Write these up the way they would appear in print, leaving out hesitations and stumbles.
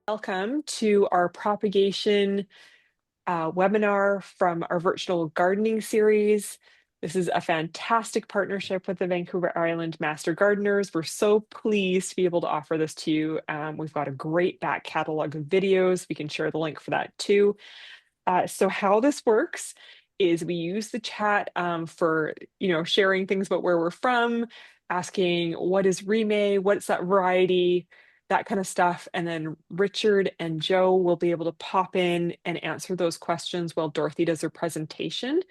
Welcome to our propagation webinar from our virtual gardening series. This is a fantastic partnership with the Vancouver Island Master Gardeners. We're so pleased to be able to offer this to you. We've got a great back catalog of videos. We can share the link for that too. So how this works is we use the chat for sharing things about where we're from, asking what is Rime, what's that variety, that kind of stuff. And then Richard and Joe will be able to pop in and answer those questions while Dorothy does her presentation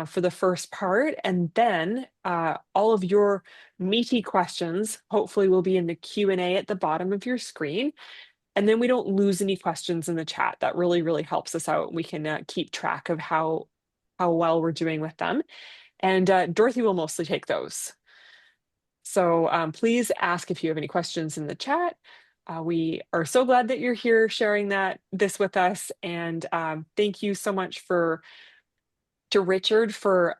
for the first part. And then all of your meaty questions hopefully will be in the Q&A at the bottom of your screen. And then we don't lose any questions in the chat. That really, really helps us out. We can keep track of how well we're doing with them. And Dorothy will mostly take those. So please ask if you have any questions in the chat. We are so glad that you're here sharing this with us. And thank you so much to Richard for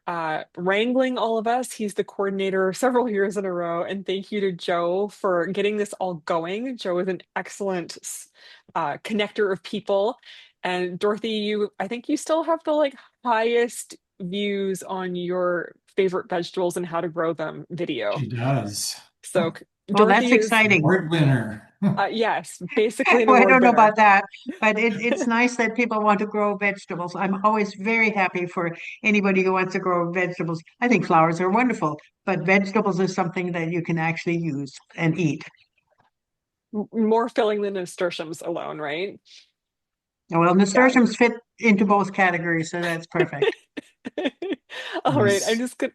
wrangling all of us. He's the coordinator several years in a row. And thank you to Joe for getting this all going. Joe is an excellent connector of people. And Dorothy, I think you still have the highest views on your favorite vegetables and how to grow them video. She does. So Well, that's Dorothy is, exciting. Award winner. yes, basically an Well, I award don't know winner. about that, but it's nice that people want to grow vegetables. I'm always very happy for anybody who wants to grow vegetables. I think flowers are wonderful, but vegetables is something that you can actually use and eat. More filling than nasturtiums alone, right? Well, Yeah. nasturtiums fit into both categories, so that's perfect. All right, I'm Nice. just good.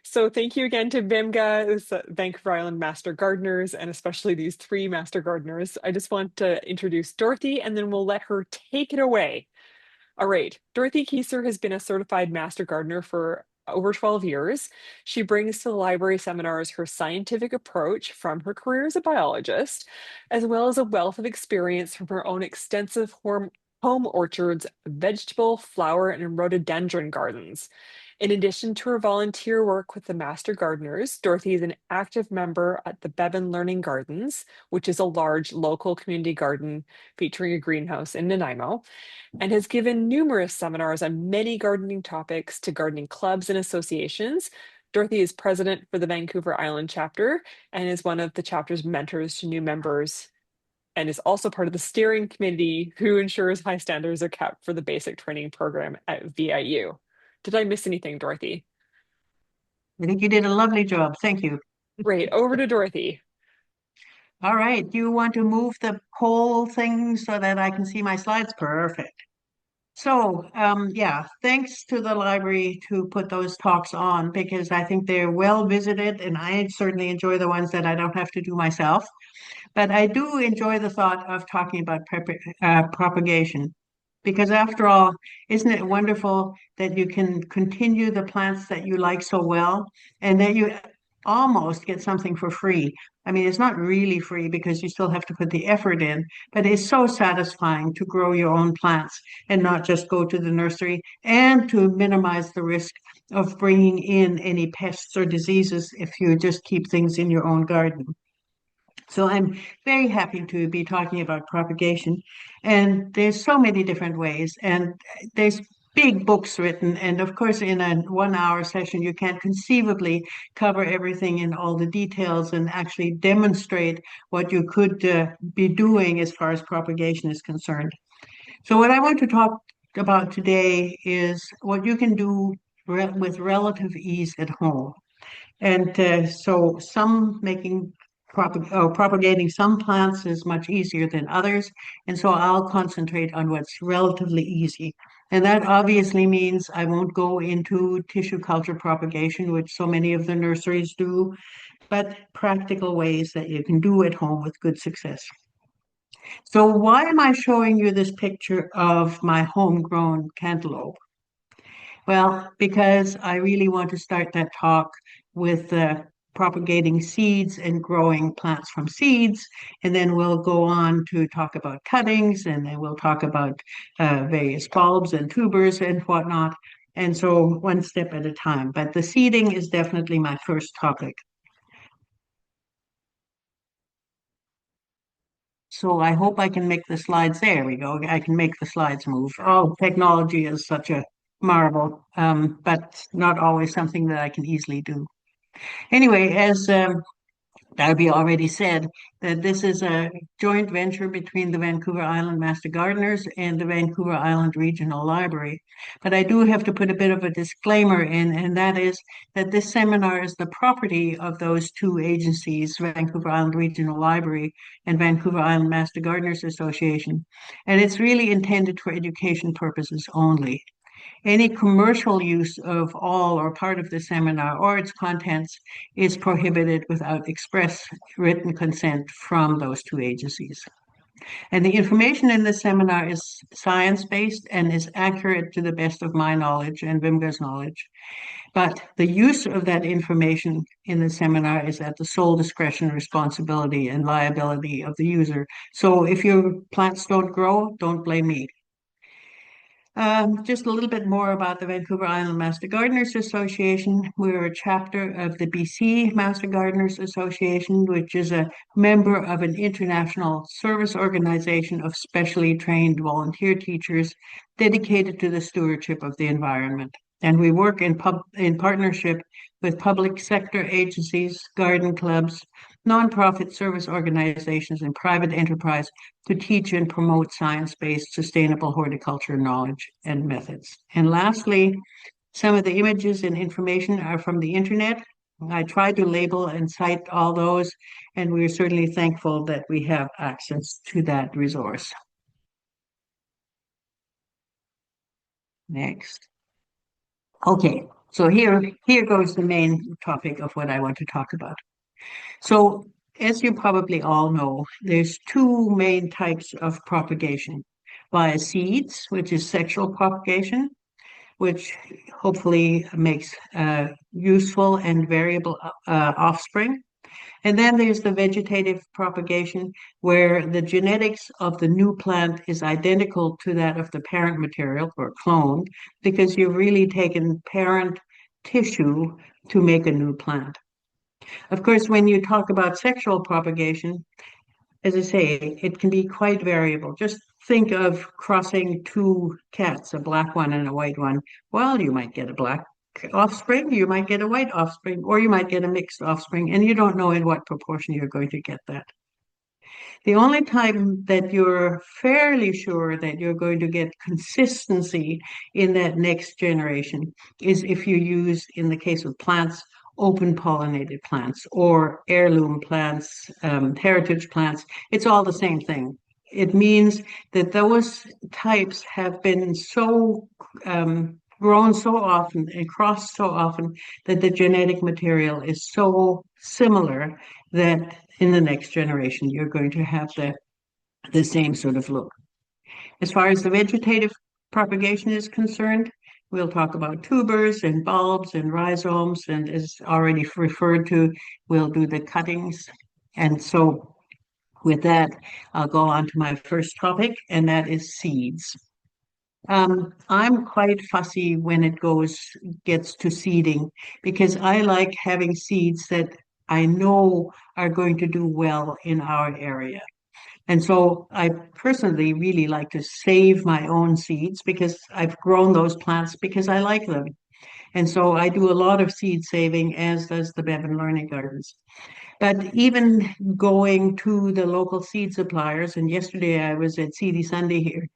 So thank you again to VIMGA, this, Vancouver Island Master Gardeners, and especially these three Master Gardeners. I just want to introduce Dorothy, and then we'll let her take it away. All right, Dorothy Kieser has been a certified Master Gardener for over 12 years. She brings to the library seminars her scientific approach from her career as a biologist, as well as a wealth of experience from her own extensive home orchards, vegetable, flower, and rhododendron gardens. In addition to her volunteer work with the Master Gardeners, Dorothy is an active member at the Bevan Learning Gardens, which is a large local community garden featuring a greenhouse in Nanaimo, and has given numerous seminars on many gardening topics to gardening clubs and associations. Dorothy is president for the Vancouver Island chapter and is one of the chapter's mentors to new members, and is also part of the steering committee who ensures high standards are kept for the basic training program at VIU. Did I miss anything, Dorothy? I think you did a lovely job. Thank you. Great. Over to Dorothy. All right. Do you want to move the poll thing so that I can see my slides? Perfect. So, yeah, thanks to the library to put those talks on because I think they're well visited and I certainly enjoy the ones that I don't have to do myself. But I do enjoy the thought of talking about propagation because, after all, isn't it wonderful that you can continue the plants that you like so well and that you almost get something for free? I mean, it's not really free because you still have to put the effort in, but it's so satisfying to grow your own plants and not just go to the nursery and to minimize the risk of bringing in any pests or diseases if you just keep things in your own garden. So I'm very happy to be talking about propagation. And there's so many different ways. And there's big books written. And of course, in a 1 hour session, you can't conceivably cover everything in all the details and actually demonstrate what you could be doing as far as propagation is concerned. So what I want to talk about today is what you can do with relative ease at home. And so some propagating some plants is much easier than others. And so I'll concentrate on what's relatively easy. And that obviously means I won't go into tissue culture propagation, which so many of the nurseries do, but practical ways that you can do at home with good success. So why am I showing you this picture of my homegrown cantaloupe? Well, because I really want to start that talk with propagating seeds and growing plants from seeds. And then we'll go on to talk about cuttings, and then we'll talk about various bulbs and tubers and whatnot. And so one step at a time. But the seeding is definitely my first topic. So I hope I can make the slides. There we go. I can make the slides move. Oh, technology is such a marvel, but not always something that I can easily do. Anyway, as Darby already said, that this is a joint venture between the Vancouver Island Master Gardeners and the Vancouver Island Regional Library. But I do have to put a bit of a disclaimer in, and that is that this seminar is the property of those two agencies, Vancouver Island Regional Library and Vancouver Island Master Gardeners Association. And it's really intended for education purposes only. Any commercial use of all or part of the seminar or its contents is prohibited without express written consent from those two agencies. And the information in the seminar is science-based and is accurate to the best of my knowledge and VIMGA's knowledge. But the use of that information in the seminar is at the sole discretion, responsibility, and liability of the user. So if your plants don't grow, don't blame me. Just a little bit more about the Vancouver Island Master Gardeners Association. We're a chapter of the BC Master Gardeners Association, which is a member of an international service organization of specially trained volunteer teachers dedicated to the stewardship of the environment. And we work in partnership with public sector agencies, garden clubs, nonprofit service organizations, and private enterprise to teach and promote science-based sustainable horticulture knowledge and methods. And lastly, some of the images and information are from the internet. I tried to label and cite all those, and we're certainly thankful that we have access to that resource. Next. Okay, so here goes the main topic of what I want to talk about. So, as you probably all know, there's two main types of propagation via seeds, which is sexual propagation, which hopefully makes useful and variable offspring. And then there's the vegetative propagation, where the genetics of the new plant is identical to that of the parent material or clone, because you've really taken parent tissue to make a new plant. Of course, when you talk about sexual propagation, as I say, it can be quite variable. Just think of crossing two cats, a black one and a white one. Well, you might get a black offspring, you might get a white offspring, or you might get a mixed offspring, and you don't know in what proportion you're going to get that. The only time that you're fairly sure that you're going to get consistency in that next generation is if you use, in the case of plants, open pollinated plants or heirloom plants, heritage plants. It's all the same thing. It means that those types have been so grown so often and crossed so often that the genetic material is so similar that in the next generation you're going to have the same sort of look. As far as the vegetative propagation is concerned, we'll talk about tubers and bulbs and rhizomes, and as already referred to, we'll do the cuttings. And so with that, I'll go on to my first topic, and that is seeds. I'm quite fussy when it gets to seeding because I like having seeds that I know are going to do well in our area. And so I personally really like to save my own seeds because I've grown those plants because I like them. And so I do a lot of seed saving, as does the Bevan Learning Gardens. But even going to the local seed suppliers, and yesterday I was at Seedy Sunday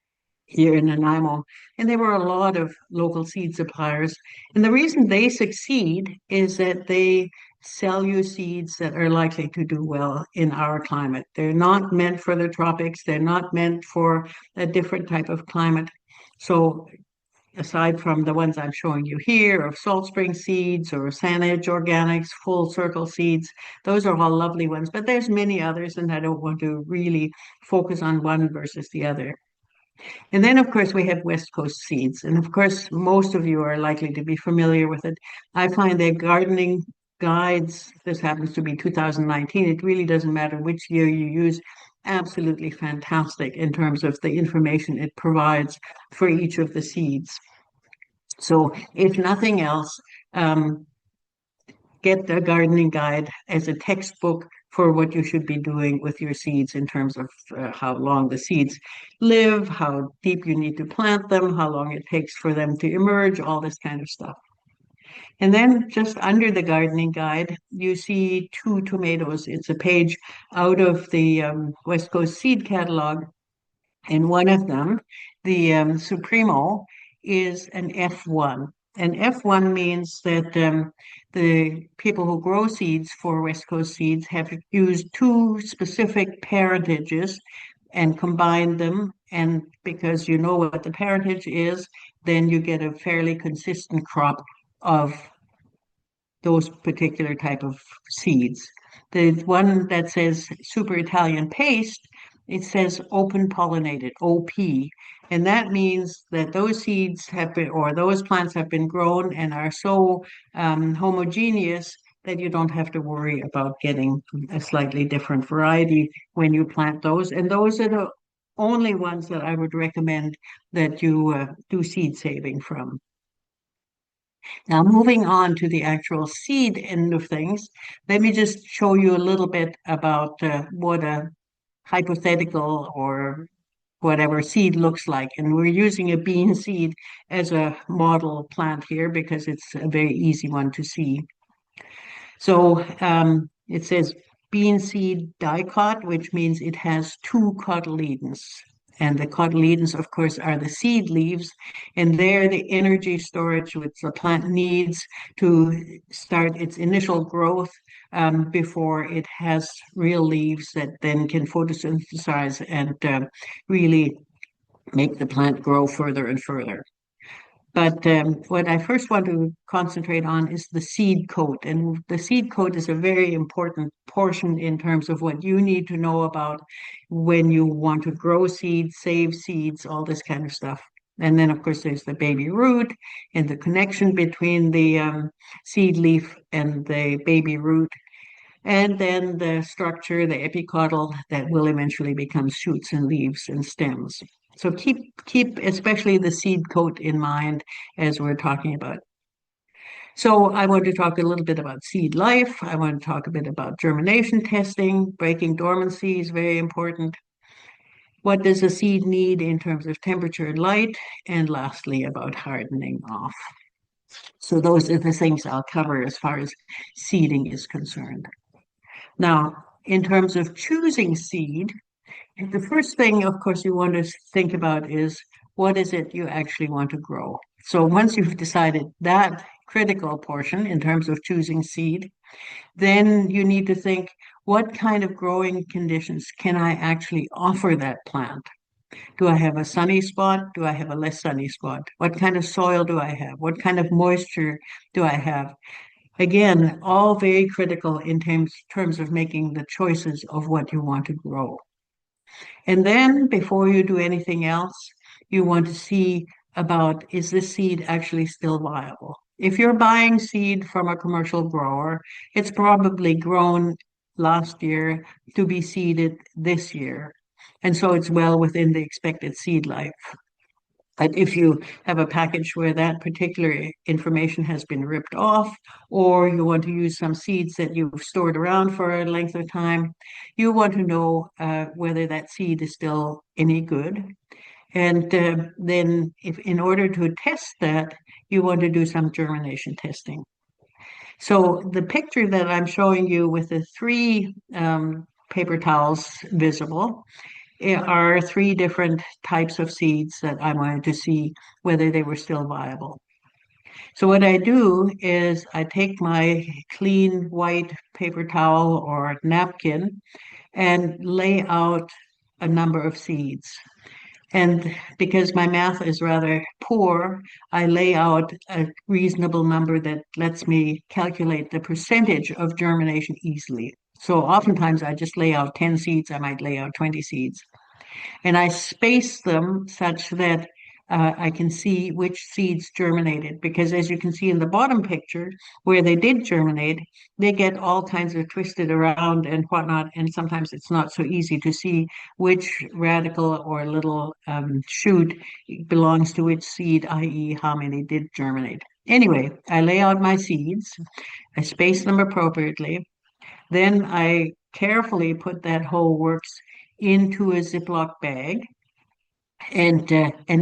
here in Nanaimo, and there were a lot of local seed suppliers. And the reason they succeed is that they sell you seeds that are likely to do well in our climate. They're not meant for the tropics, they're not meant for a different type of climate. So aside from the ones I'm showing you here of Salt Spring Seeds or Sanage Organics, Full Circle Seeds, those are all lovely ones, but there's many others, and I don't want to really focus on one versus the other. And then, of course, we have West Coast seeds. And of course, most of you are likely to be familiar with it. I find that gardening guides, this happens to be 2019, it really doesn't matter which year you use, absolutely fantastic in terms of the information it provides for each of the seeds. So if nothing else, get the gardening guide as a textbook for what you should be doing with your seeds in terms of how long the seeds live, how deep you need to plant them, how long it takes for them to emerge, all this kind of stuff. And then just under the gardening guide, you see two tomatoes. It's a page out of the West Coast Seed Catalog, and one of them, the Supremo, is an F1. And F1 means that the people who grow seeds for West Coast seeds have used two specific parentages and combined them. And because you know what the parentage is, then you get a fairly consistent crop of those particular type of seeds. The one that says super Italian paste, it says open pollinated, OP. And that means that those seeds have been, or those plants have been grown and are so homogeneous that you don't have to worry about getting a slightly different variety when you plant those. And those are the only ones that I would recommend that you do seed saving from. Now, moving on to the actual seed end of things, let me just show you a little bit about what a hypothetical or whatever seed looks like. And we're using a bean seed as a model plant here because it's a very easy one to see. So it says bean seed dicot, which means it has two cotyledons. And the cotyledons, of course, are the seed leaves, and they're the energy storage which the plant needs to start its initial growth before it has real leaves that then can photosynthesize and really make the plant grow further and further. But what I first want to concentrate on is the seed coat. And the seed coat is a very important portion in terms of what you need to know about when you want to grow seeds, save seeds, all this kind of stuff. And then, of course, there's the baby root and the connection between the seed leaf and the baby root. And then the structure, the epicotyl, that will eventually become shoots and leaves and stems. So keep especially the seed coat in mind as we're talking about. So I want to talk a little bit about seed life. I want to talk a bit about germination testing. Breaking dormancy is very important. What does a seed need in terms of temperature and light? And lastly, about hardening off. So those are the things I'll cover as far as seeding is concerned. Now, in terms of choosing seed, the first thing, of course, you want to think about is what is it you actually want to grow? So once you've decided that critical portion in terms of choosing seed, then you need to think, what kind of growing conditions can I actually offer that plant? Do I have a sunny spot? Do I have a less sunny spot? What kind of soil do I have? What kind of moisture do I have? Again, all very critical in terms of making the choices of what you want to grow. And then before you do anything else, you want to see about, is this seed actually still viable? If you're buying seed from a commercial grower, it's probably grown last year to be seeded this year. And so it's well within the expected seed life. But if you have a package where that particular information has been ripped off, or you want to use some seeds that you've stored around for a length of time, you want to know whether that seed is still any good. And then if in order to test that, you want to do some germination testing. So the picture that I'm showing you with the three paper towels visible are three different types of seeds that I wanted to see whether they were still viable. So what I do is I take my clean white paper towel or napkin and lay out a number of seeds. And because my math is rather poor, I lay out a reasonable number that lets me calculate the percentage of germination easily. So oftentimes I just lay out 10 seeds, I might lay out 20 seeds. And I space them such that I can see which seeds germinated. Because as you can see in the bottom picture, where they did germinate, they get all kinds of twisted around and whatnot. And sometimes it's not so easy to see which radical or little shoot belongs to which seed, i.e., how many did germinate. Anyway, I lay out my seeds, I space them appropriately. Then I carefully put that whole works into a Ziploc bag and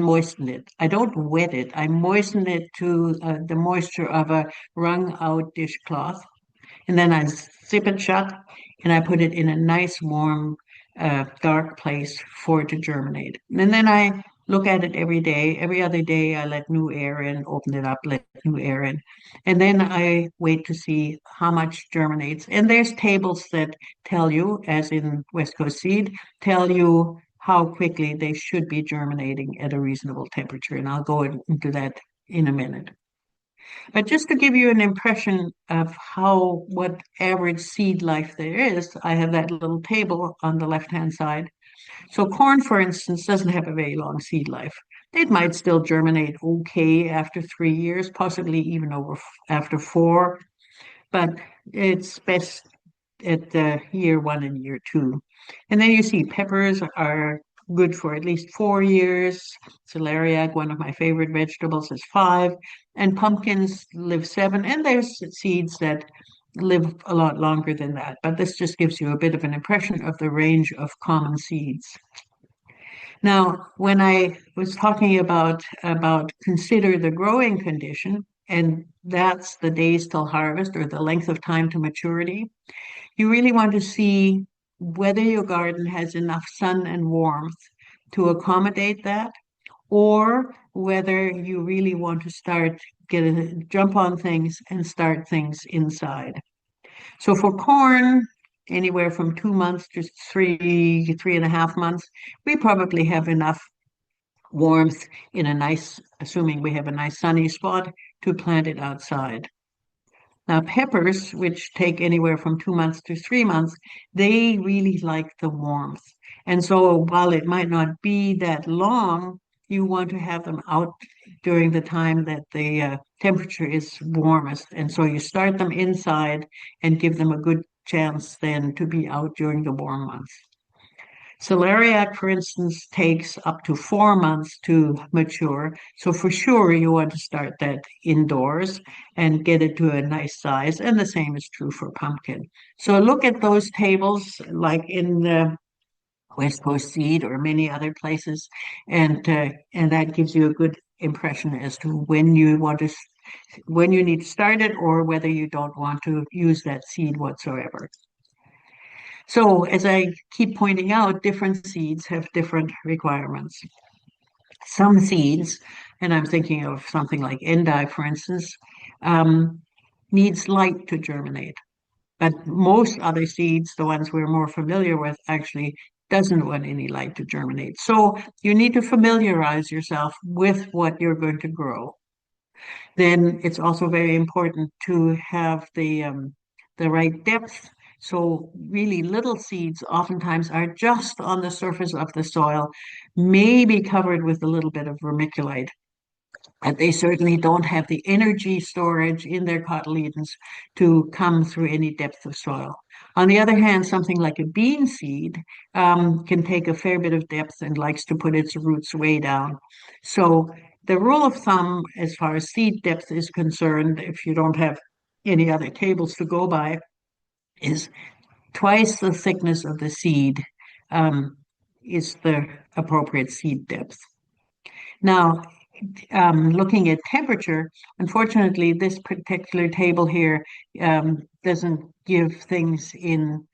moisten it. I don't wet it. I moisten it to the moisture of a wrung out dishcloth, and then I zip it shut and I put it in a nice warm dark place for it to germinate. And then I look at it every day. Every other day I let new air in, open it up, let new air in. And then I wait to see how much germinates. And there's tables that tell you, as in West Coast Seed, tell you how quickly they should be germinating at a reasonable temperature. And I'll go into that in a minute. But just to give you an impression of how what average seed life there is, I have that little table on the left-hand side. So corn, for instance, doesn't have a very long seed life. It might still germinate okay after 3 years, possibly even after four, but it's best at year one and year two. And then you see peppers are good for at least 4 years. Celeriac, one of my favorite vegetables, is 5. And pumpkins live 7. And there's seeds that live a lot longer than that. But this just gives you a bit of an impression of the range of common seeds. Now, when I was talking about consider the growing condition, and that's the days till harvest or the length of time to maturity, you really want to see whether your garden has enough sun and warmth to accommodate that, or whether you really want to get a jump on things and start things inside. So for corn, anywhere from 2 months to 3.5 months, we probably have enough warmth in a nice, assuming we have a nice sunny spot, to plant it outside. Now, peppers, which take anywhere from 2 months to 3 months, they really like the warmth. And so while it might not be that long, you want to have them out during the time that the temperature is warmest. And so you start them inside and give them a good chance then to be out during the warm months. Celeriac, for instance, takes up to 4 months to mature. So for sure, you want to start that indoors and get it to a nice size. And the same is true for pumpkin. So look at those tables, like in the West Coast Seed or many other places, and that gives you a good impression as to when you need to start it or whether you don't want to use that seed whatsoever. So, as I keep pointing out, different seeds have different requirements. Some seeds, and I'm thinking of something like endive, for instance, um, needs light to germinate. But most other seeds, the ones we're more familiar with, actually doesn't want any light to germinate. So you need to familiarize yourself with what you're going to grow. Then it's also very important to have the right depth. So really little seeds oftentimes are just on the surface of the soil, maybe covered with a little bit of vermiculite. And they certainly don't have the energy storage in their cotyledons to come through any depth of soil. On the other hand, something like a bean seed can take a fair bit of depth and likes to put its roots way down. So the rule of thumb, as far as seed depth is concerned, if you don't have any other tables to go by, is twice the thickness of the seed um, is the appropriate seed depth. Now, looking at temperature, unfortunately, this particular table here doesn't give things in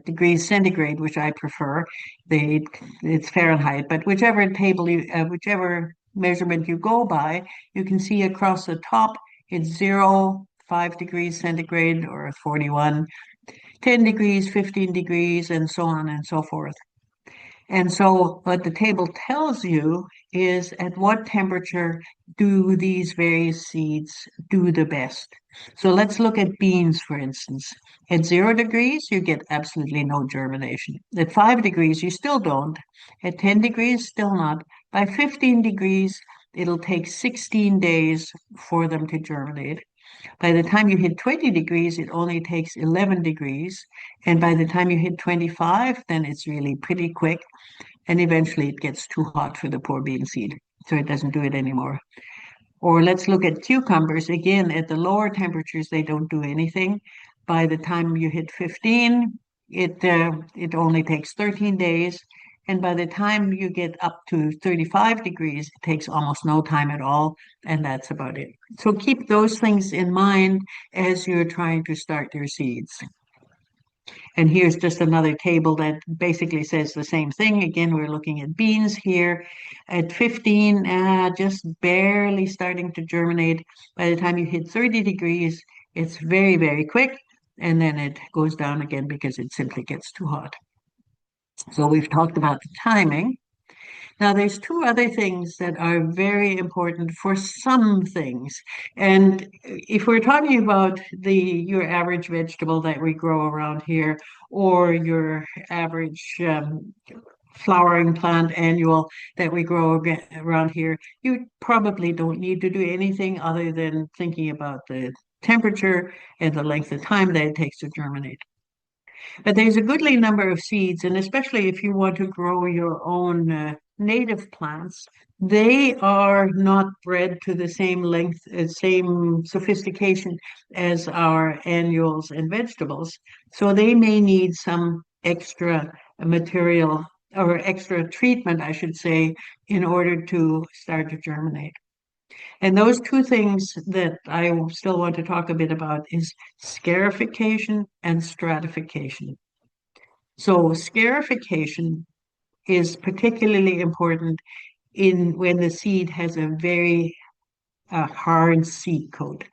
degrees centigrade, which I prefer. It's Fahrenheit, but whichever measurement you go by, you can see across the top it's 5 degrees centigrade or 41, 10 degrees, 15 degrees, and so on and so forth. And so what the table tells you is at what temperature do these various seeds do the best. So let's look at beans, for instance. At 0 degrees, you get absolutely no germination. At 5 degrees, you still don't. At 10 degrees, still not. By 15 degrees, it'll take 16 days for them to germinate. By the time you hit 20 degrees, it only takes 11 degrees. And by the time you hit 25, then it's really pretty quick. And eventually it gets too hot for the poor bean seed. So it doesn't do it anymore. Or let's look at cucumbers. Again, at the lower temperatures, they don't do anything. By the time you hit 15, it only takes 13 days, and by the time you get up to 35 degrees, it takes almost no time at all, and that's about it. So keep those things in mind as you're trying to start your seeds. And here's just another table that basically says the same thing. Again, we're looking at beans here at 15, just barely starting to germinate. By the time you hit 30 degrees, it's very, very quick. And then it goes down again because it simply gets too hot. So we've talked about the timing. Now, there's two other things that are very important for some things. And if we're talking about your average vegetable that we grow around here, or your average flowering plant annual that we grow around here, you probably don't need to do anything other than thinking about the temperature and the length of time that it takes to germinate. But there's a goodly number of seeds, and especially if you want to grow your own native plants, they are not bred to the same length, same sophistication as our annuals and vegetables. So they may need some extra material or extra treatment, I should say, in order to start to germinate. And those two things that I still want to talk a bit about is scarification and stratification. So scarification is particularly important in when the seed has a very hard seed coat.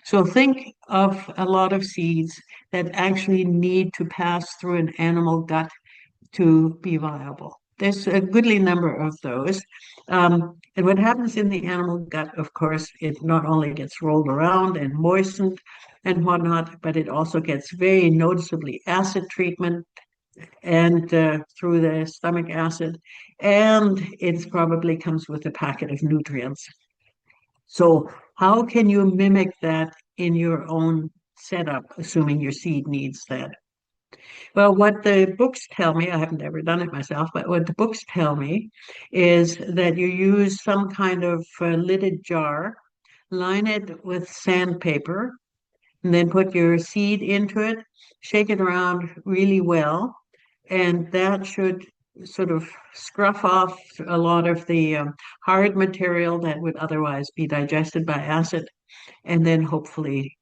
So think of a lot of seeds that actually need to pass through an animal gut to be viable. There's a goodly number of those. And what happens in the animal gut, of course, it not only gets rolled around and moistened and whatnot, but it also gets very noticeably acid treatment and through the stomach acid, and it probably comes with a packet of nutrients. So, how can you mimic that in your own setup, assuming your seed needs that? Well, what the books tell me, I haven't ever done it myself, but what the books tell me is that you use some kind of lidded jar, line it with sandpaper, and then put your seed into it, shake it around really well, and that should sort of scruff off a lot of the hard material that would otherwise be digested by acid. And then hopefully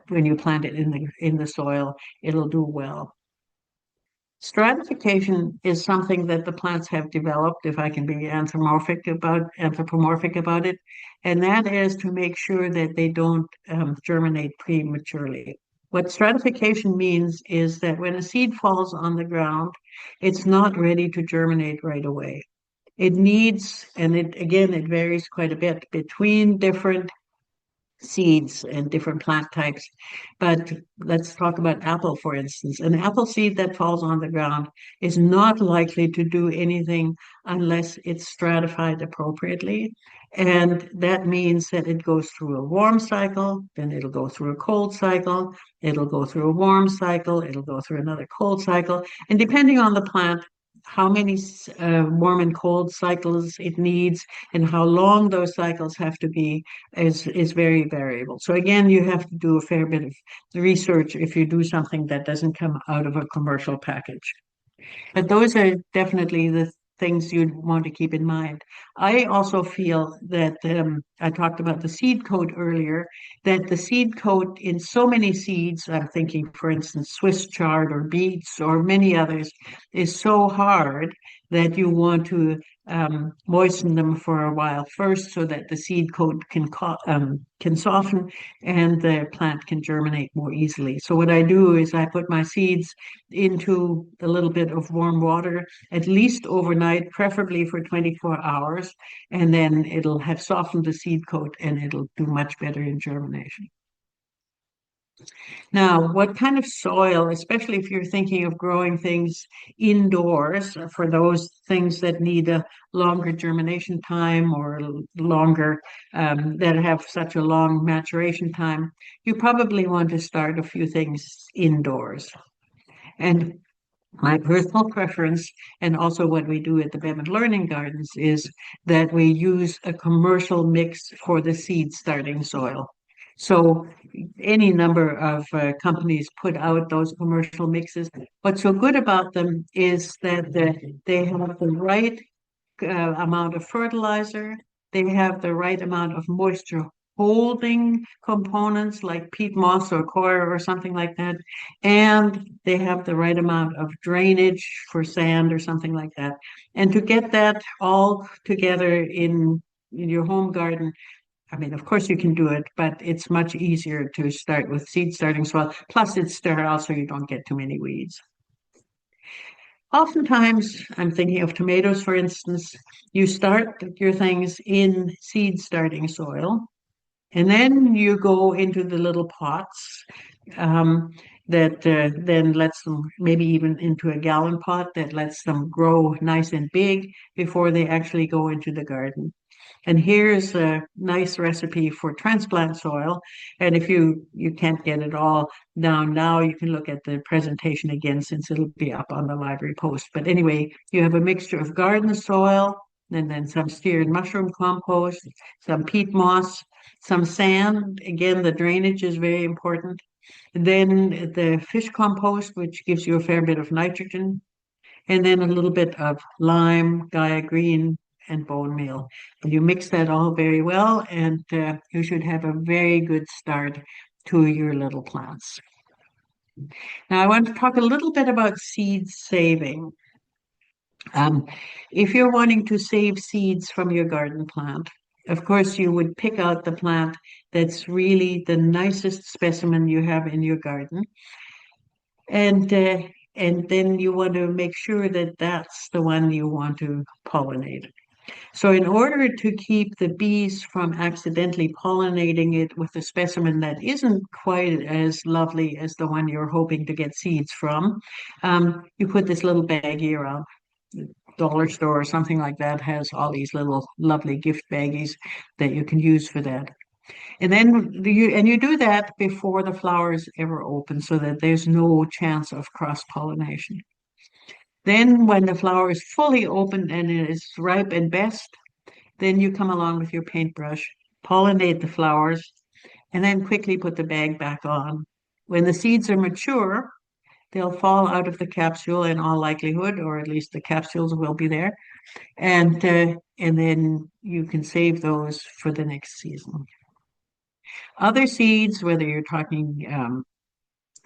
when you plant it in the soil, it'll do well. Stratification is something that the plants have developed, if I can be anthropomorphic about it, and that is to make sure that they don't germinate prematurely. What stratification means is that when a seed falls on the ground, it's not ready to germinate right away. It needs, and it varies quite a bit between different seeds and different plant types. But let's talk about apple, for instance. An apple seed that falls on the ground is not likely to do anything unless it's stratified appropriately. And that means that it goes through a warm cycle, then it'll go through a cold cycle, it'll go through a warm cycle, it'll go through another cold cycle. And depending on the plant, how many warm and cold cycles it needs and how long those cycles have to be is very variable. So again, you have to do a fair bit of research if you do something that doesn't come out of a commercial package. But those are definitely the things you'd want to keep in mind. I also feel that I talked about the seed coat earlier, that the seed coat in so many seeds, I'm thinking, for instance, Swiss chard or beets or many others, is so hard that you want to moisten them for a while first so that the seed coat can soften and the plant can germinate more easily. So what I do is I put my seeds into a little bit of warm water, at least overnight, preferably for 24 hours, and then it'll have softened the seed coat and it'll do much better in germination. Now, what kind of soil, especially if you're thinking of growing things indoors, for those things that need a longer germination time or longer, that have such a long maturation time, you probably want to start a few things indoors. And my personal preference, and also what we do at the Bevan Learning Gardens, is that we use a commercial mix for the seed starting soil. So any number of companies put out those commercial mixes. What's so good about them is that they have the right amount of fertilizer. They have the right amount of moisture holding components like peat moss or coir or something like that. And they have the right amount of drainage for sand or something like that. And to get that all together in your home garden, I mean, of course you can do it, but it's much easier to start with seed starting soil. Plus, it's sterile, so you don't get too many weeds. Oftentimes, I'm thinking of tomatoes, for instance, you start your things in seed starting soil, and then you go into the little pots um, that then lets them, maybe even into a gallon pot that lets them grow nice and big before they actually go into the garden. And here's a nice recipe for transplant soil. And if you can't get it all down now, you can look at the presentation again since it'll be up on the library post. But anyway, you have a mixture of garden soil and then some steered mushroom compost, some peat moss, some sand. Again, the drainage is very important. Then the fish compost, which gives you a fair bit of nitrogen, and then a little bit of lime, Gaia green, and bone meal. And you mix that all very well, and you should have a very good start to your little plants. Now, I want to talk a little bit about seed saving. Um, if you're wanting to save seeds from your garden plant, of course, you would pick out the plant that's really the nicest specimen you have in your garden. And and then you want to make sure that that's the one you want to pollinate. So in order to keep the bees from accidentally pollinating it with a specimen that isn't quite as lovely as the one you're hoping to get seeds from, you put this little baggie around. The dollar store or something like that has all these little lovely gift baggies that you can use for that. And you do that before the flowers ever open so that there's no chance of cross-pollination. Then when the flower is fully open and it is ripe and best, then you come along with your paintbrush, pollinate the flowers, and then quickly put the bag back on. When the seeds are mature, they'll fall out of the capsule in all likelihood, or at least the capsules will be there, and then you can save those for the next season. Other seeds, whether you're talking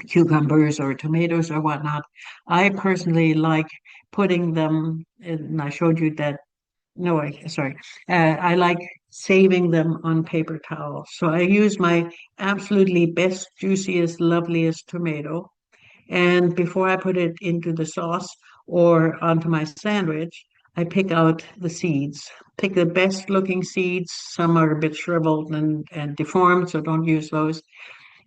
cucumbers or tomatoes or whatnot, I personally like putting them, and I showed you that. No, sorry. I like saving them on paper towels. So I use my absolutely best, juiciest, loveliest tomato. And before I put it into the sauce or onto my sandwich, I pick out the seeds. Pick the best looking seeds. Some are a bit shriveled and deformed, so don't use those.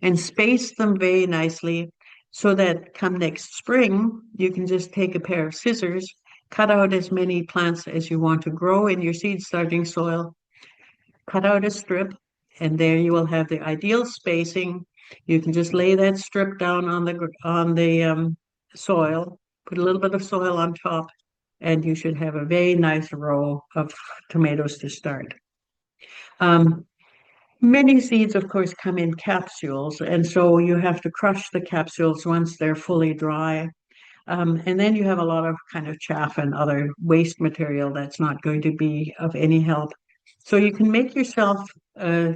And space them very nicely so that come next spring, you can just take a pair of scissors, cut out as many plants as you want to grow in your seed starting soil, cut out a strip, and there you will have the ideal spacing. You can just lay that strip down on the soil, put a little bit of soil on top, and you should have a very nice row of tomatoes to start. Um, Many seeds, of course, come in capsules, and so you have to crush the capsules once they're fully dry. And then you have a lot of kind of chaff and other waste material that's not going to be of any help. So you can make yourself a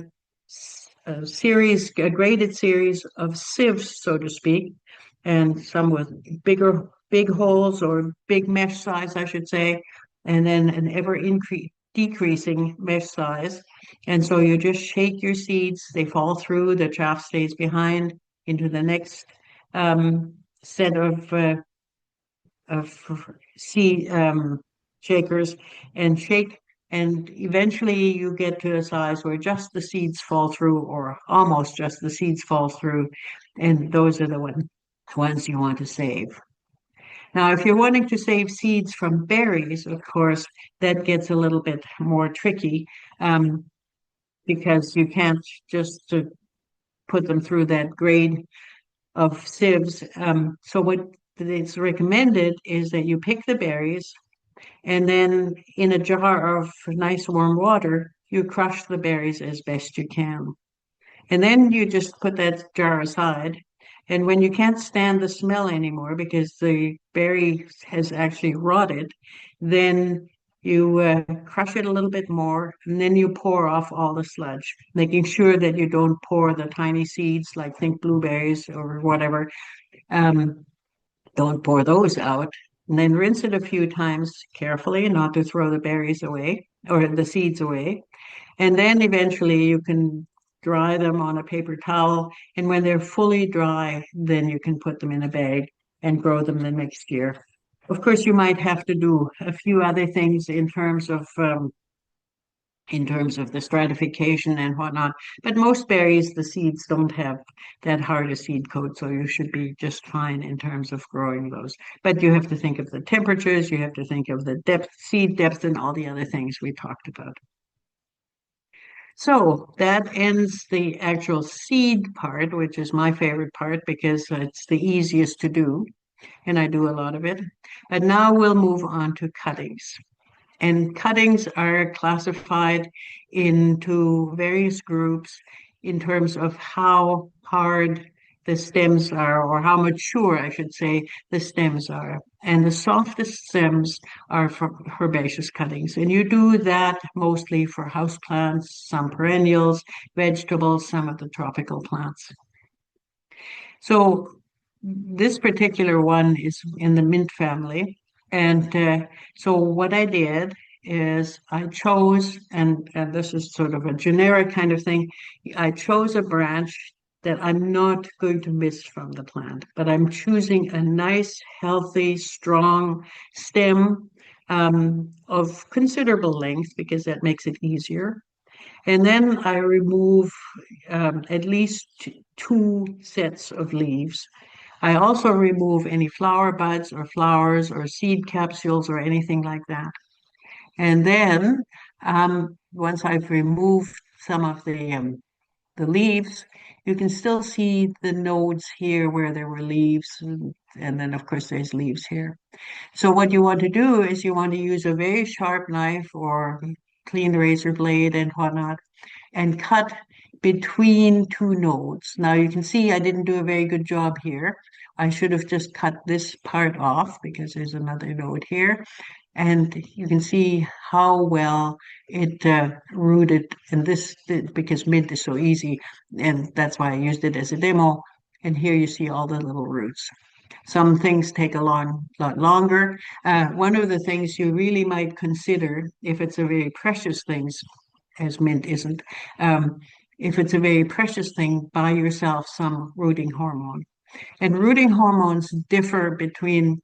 graded series of sieves, so to speak, and some with big holes or big mesh size, I should say, and then an ever increase decreasing mesh size. And so you just shake your seeds, they fall through, the chaff stays behind into the next set of seed shakers and shake, and eventually you get to a size where just the seeds fall through, or almost just the seeds fall through, and those are the ones you want to save. Now, if you're wanting to save seeds from berries, of course, that gets a little bit more tricky um, because you can't just put them through that grade of sieves. So what it's recommended is that you pick the berries and then in a jar of nice warm water, you crush the berries as best you can. And then you just put that jar aside. And when you can't stand the smell anymore because the berry has actually rotted, then you crush it a little bit more, and then you pour off all the sludge, making sure that you don't pour the tiny seeds, like think blueberries or whatever. Um, don't pour those out. And then rinse it a few times carefully, not to throw the berries away or the seeds away. And then eventually you can dry them on a paper towel. And when they're fully dry, then you can put them in a bag and grow them the next year. Of course, you might have to do a few other things in terms of the stratification and whatnot. But most berries, the seeds don't have that hard a seed coat, so you should be just fine in terms of growing those. But you have to think of the temperatures, you have to think of the depth, seed depth, and all the other things we talked about. So that ends the actual seed part, which is my favorite part because it's the easiest to do, and I do a lot of it. But now we'll move on to cuttings. And cuttings are classified into various groups in terms of how hard the stems are, or how mature, I should say, the stems are. And the softest stems are for herbaceous cuttings. And you do that mostly for houseplants, some perennials, vegetables, some of the tropical plants. So this particular one is in the mint family. And so what I did is I chose, and this is sort of a generic kind of thing, I chose a branch that I'm not going to miss from the plant, but I'm choosing a nice, healthy, strong stem of considerable length because that makes it easier. And then I remove at least two sets of leaves. I also remove any flower buds or flowers or seed capsules or anything like that. And then once I've removed some of the leaves, you can still see the nodes here where there were leaves. And then, of course, there's leaves here. So what you want to do is you want to use a very sharp knife or clean razor blade and whatnot and cut between two nodes. Now you can see I didn't do a very good job here. I should have just cut this part off because there's another node here. And you can see how well it rooted. And this, because mint is so easy, and that's why I used it as a demo. And here you see all the little roots. Some things take a lot longer. One of the things you really might consider, if it's a very precious thing, as mint isn't, um, if it's a very precious thing, buy yourself some rooting hormone. And rooting hormones differ between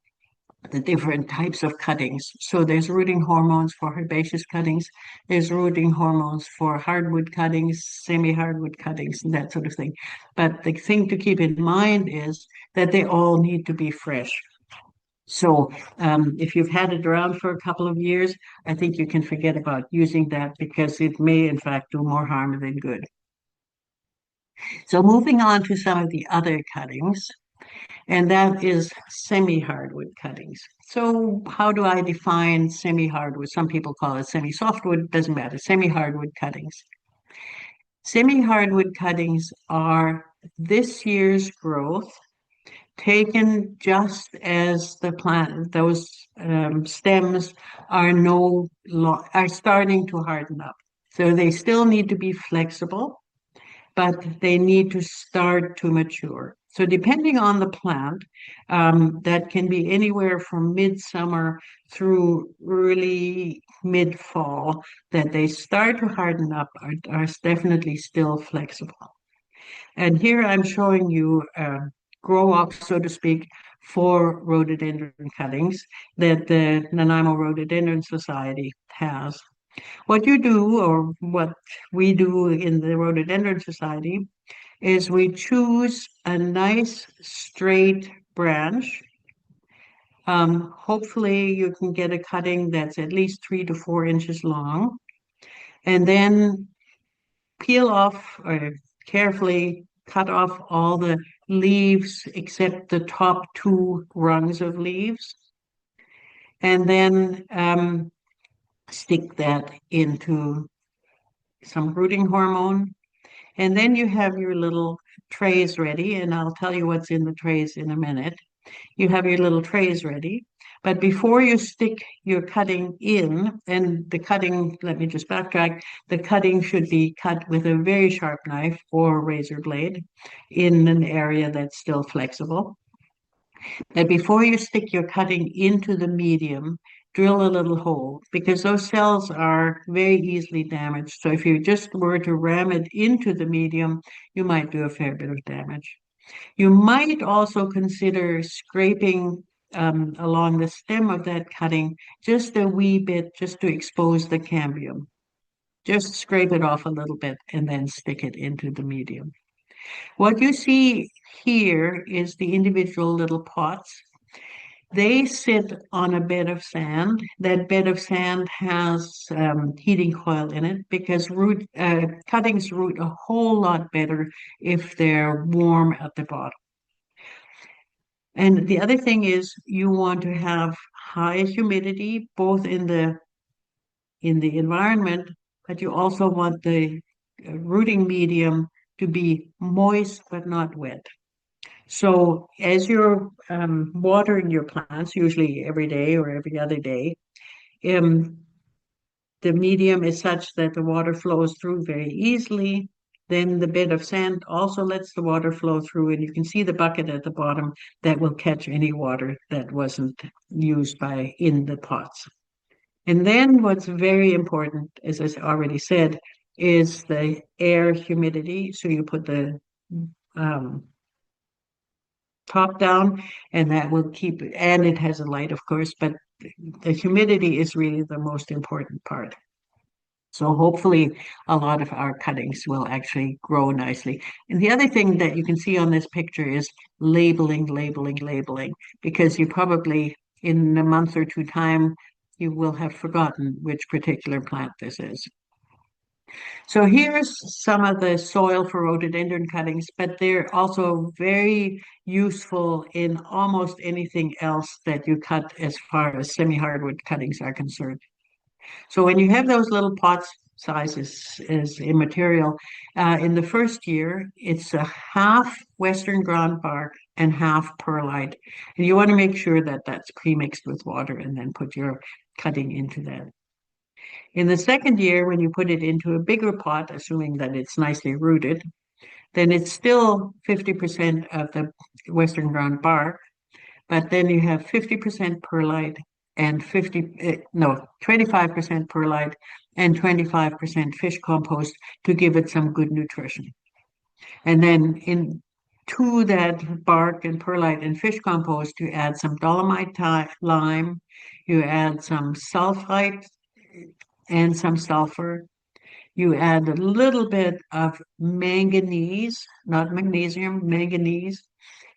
the different types of cuttings. So there's rooting hormones for herbaceous cuttings, there's rooting hormones for hardwood cuttings, semi-hardwood cuttings, and that sort of thing. But the thing to keep in mind is that they all need to be fresh. So if you've had it around for a couple of years, I think you can forget about using that because it may in fact do more harm than good. So moving on to some of the other cuttings, and that is semi-hardwood cuttings. So how do I define semi-hardwood? Some people call it semi-softwood, doesn't matter, semi-hardwood cuttings. Semi-hardwood cuttings are this year's growth taken just as the plant, those stems are are starting to harden up. So they still need to be flexible, but they need to start to mature. So depending on the plant, that can be anywhere from midsummer through early mid-fall that they start to harden up are definitely still flexible. And here I'm showing you grow up, so to speak, for rhododendron cuttings that the Nanaimo Rhododendron Society has. What you do, or what we do in the Rhododendron Society, is we choose a nice straight branch. Hopefully, you can get a cutting that's at least 3 to 4 inches long, and then peel off or carefully cut off all the leaves except the top two rungs of leaves, and then stick that into some rooting hormone And then you have your little trays ready, and I'll tell you what's in the trays in a minute. You have your little trays ready. But before you stick your cutting in, and the cutting, let me just backtrack, the cutting should be cut with a very sharp knife or razor blade in an area that's still flexible. That before you stick your cutting into the medium, drill a little hole because those cells are very easily damaged. So if you just were to ram it into the medium, you might do a fair bit of damage. You might also consider scraping along the stem of that cutting just a wee bit just to expose the cambium. Just scrape it off a little bit and then stick it into the medium. What you see here is the individual little pots. They sit on a bed of sand. That bed of sand has heating coil in it because cuttings root a whole lot better if they're warm at the bottom. And the other thing is you want to have high humidity both in the environment, but you also want the rooting medium to be moist but not wet. So as you're watering your plants, usually every day or every other day, um, the medium is such that the water flows through very easily. Then the bed of sand also lets the water flow through, and you can see the bucket at the bottom that will catch any water that wasn't used by in the pots. And then what's very important, as I already said, is the air humidity. So you put the um, top down, and that will keep, and it has a light, of course, but the humidity is really the most important part. So hopefully a lot of our cuttings will actually grow nicely. And the other thing that you can see on this picture is labeling, labeling, labeling, because you probably in a month or two time, you will have forgotten which particular plant this is. So here's some of the soil for rhododendron cuttings, but they're also very useful in almost anything else that you cut as far as semi-hardwood cuttings are concerned. So when you have those little pots, size is immaterial. In the first year, it's a half Western ground bark and half perlite. And you want to make sure that that's pre-mixed with water and then put your cutting into that. In the second year, when you put it into a bigger pot, assuming that it's nicely rooted, then it's still 50% of the Western ground bark, but then you have 50% perlite and 25% perlite and 25% fish compost to give it some good nutrition. And then in to that bark and perlite and fish compost, you add some dolomite lime, you add some sulfite and some sulfur. You add a little bit of manganese, not magnesium, manganese,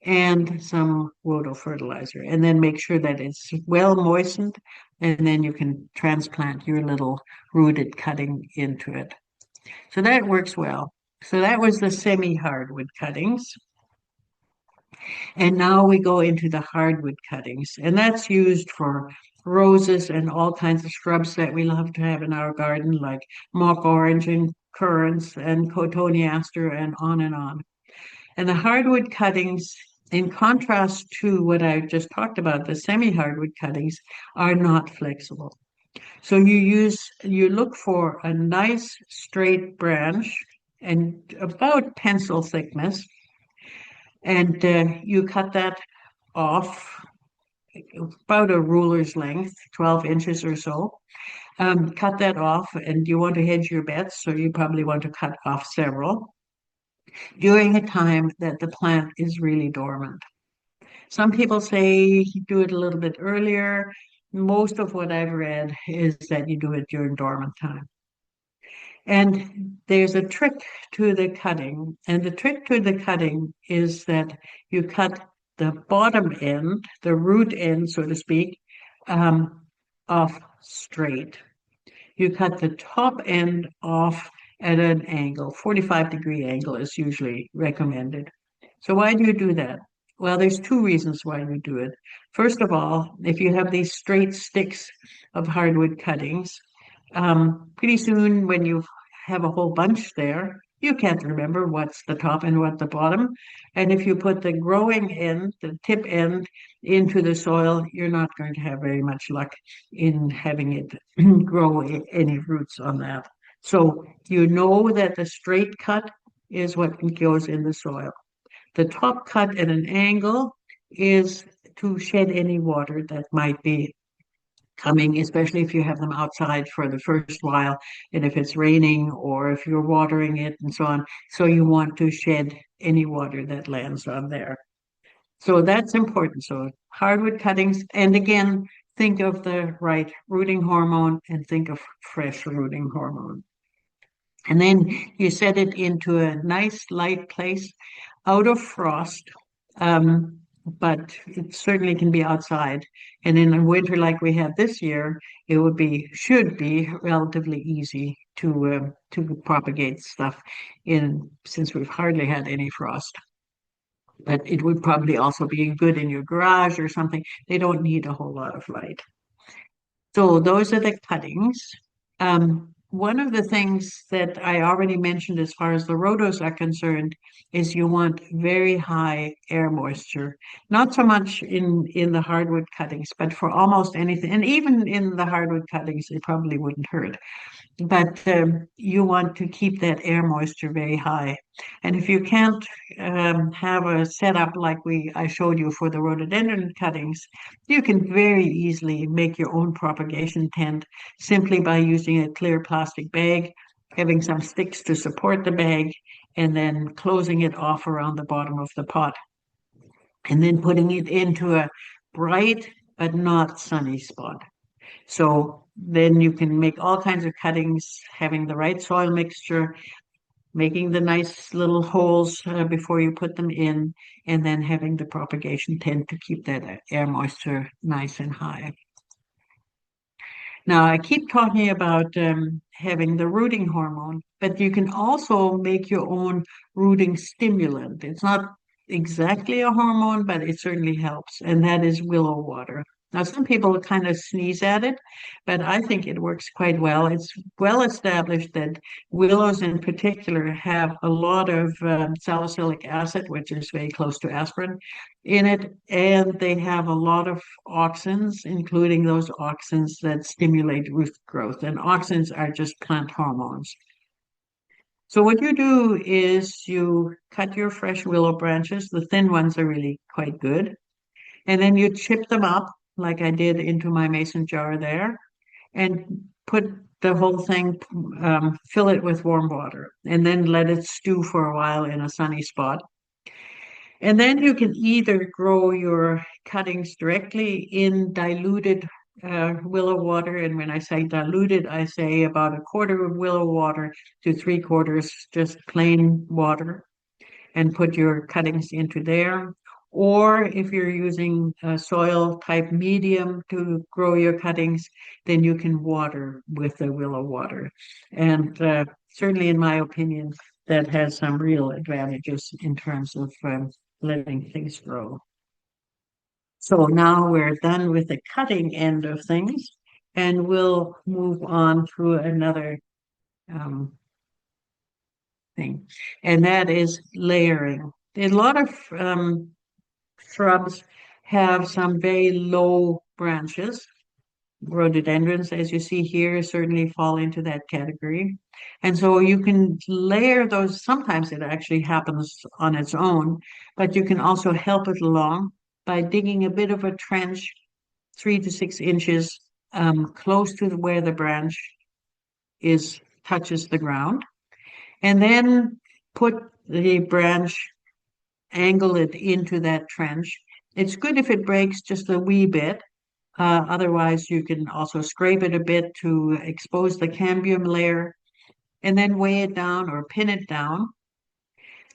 and some wodo fertilizer. And then make sure that it's well moistened, and then you can transplant your little rooted cutting into it. So that works well. So that was the semi-hardwood cuttings. And now we go into the hardwood cuttings, and that's used for roses and all kinds of shrubs that we love to have in our garden, like mock orange and currants and cotoneaster and on and on. And the hardwood cuttings, in contrast to what I just talked about, the semi-hardwood cuttings are not flexible. So you look for a nice straight branch and about pencil thickness, and you cut that off about a ruler's length, 12 inches or so. Cut that off, and you want to hedge your bets, so you probably want to cut off several during a time that the plant is really dormant. Some people say do it a little bit earlier. Most of what I've read is that you do it during dormant time. And there's a trick to the cutting. And the trick to the cutting is that you cut the bottom end, the root end, so to speak, um, off straight. You cut the top end off at an angle, 45-degree angle is usually recommended. So why do you do that? Well, there's two reasons why you do it. First of all, if you have these straight sticks of hardwood cuttings, pretty soon when you have a whole bunch there, you can't remember what's the top and what the bottom. And if you put the growing end, the tip end, into the soil, you're not going to have very much luck in having it grow any roots on that. So you know that the straight cut is what goes in the soil. The top cut at an angle is to shed any water that might be coming, especially if you have them outside for the first while, and if it's raining or if you're watering it and so on. So you want to shed any water that lands on there. So that's important. So hardwood cuttings, and again, think of the right rooting hormone and think of fresh rooting hormone. And then you set it into a nice light place out of frost. But it certainly can be outside. And in a winter like we had this year, it should be relatively easy to propagate stuff in since we've hardly had any frost. But it would probably also be good in your garage or something. They don't need a whole lot of light. So those are the cuttings. One of the things that I already mentioned as far as the rhodos are concerned is you want very high air moisture. Not so much in the hardwood cuttings, but for almost anything. And even in the hardwood cuttings, it probably wouldn't hurt. But you want to keep that air moisture very high. And if you can't have a setup like I showed you for the rhododendron cuttings, you can very easily make your own propagation tent simply by using a clear plastic bag, having some sticks to support the bag, and then closing it off around the bottom of the pot, and then putting it into a bright but not sunny spot. So then you can make all kinds of cuttings, having the right soil mixture, making the nice little holes before you put them in, and then having the propagation tent to keep that air moisture nice and high. Now, I keep talking about having the rooting hormone, but you can also make your own rooting stimulant. It's not exactly a hormone, but it certainly helps, and that is willow water. Now, some people kind of sneeze at it, but I think it works quite well. It's well established that willows in particular have a lot of salicylic acid, which is very close to aspirin, in it, and they have a lot of auxins, including those auxins that stimulate root growth. And auxins are just plant hormones. So what you do is you cut your fresh willow branches. The thin ones are really quite good. And then you chip them up like I did into my mason jar there and put the whole thing, fill it with warm water and then let it stew for a while in a sunny spot. And then you can either grow your cuttings directly in diluted willow water. And when I say diluted, I say about a quarter of willow water to three quarters just plain water, and put your cuttings into there. Or if you're using a soil type medium to grow your cuttings, then you can water with the willow water. And certainly, in my opinion, that has some real advantages in terms of letting things grow. So now we're done with the cutting end of things, and we'll move on to another um, thing, and that is layering. A lot of shrubs have some very low branches. Rhododendrons, as you see here, certainly fall into that category. And so you can layer those. Sometimes it actually happens on its own, but you can also help it along by digging a bit of a trench, 3 to 6 inches, close to where the branch is touches the ground, and then put the branch, angle it into that trench. It's good if it breaks just a wee bit. Otherwise, you can also scrape it a bit to expose the cambium layer and then weigh it down or pin it down.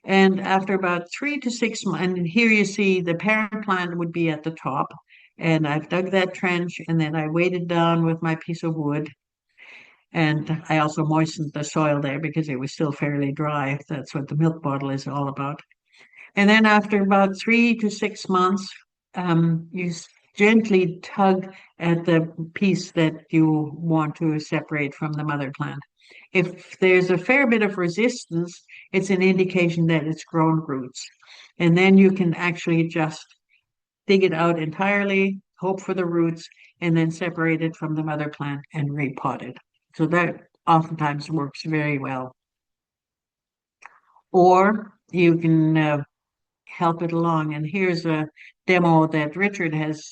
And after about 3 to 6 months, and here you see the parent plant would be at the top. And I've dug that trench and then I weighed it down with my piece of wood. And I also moistened the soil there because it was still fairly dry. That's what the milk bottle is all about. And then after about 3 to 6 months, you gently tug at the piece that you want to separate from the mother plant. If there's a fair bit of resistance, it's an indication that it's grown roots. And then you can actually just dig it out entirely, hope for the roots, and then separate it from the mother plant and repot it. So that oftentimes works very well. Or you can help it along. And here's a demo that Richard has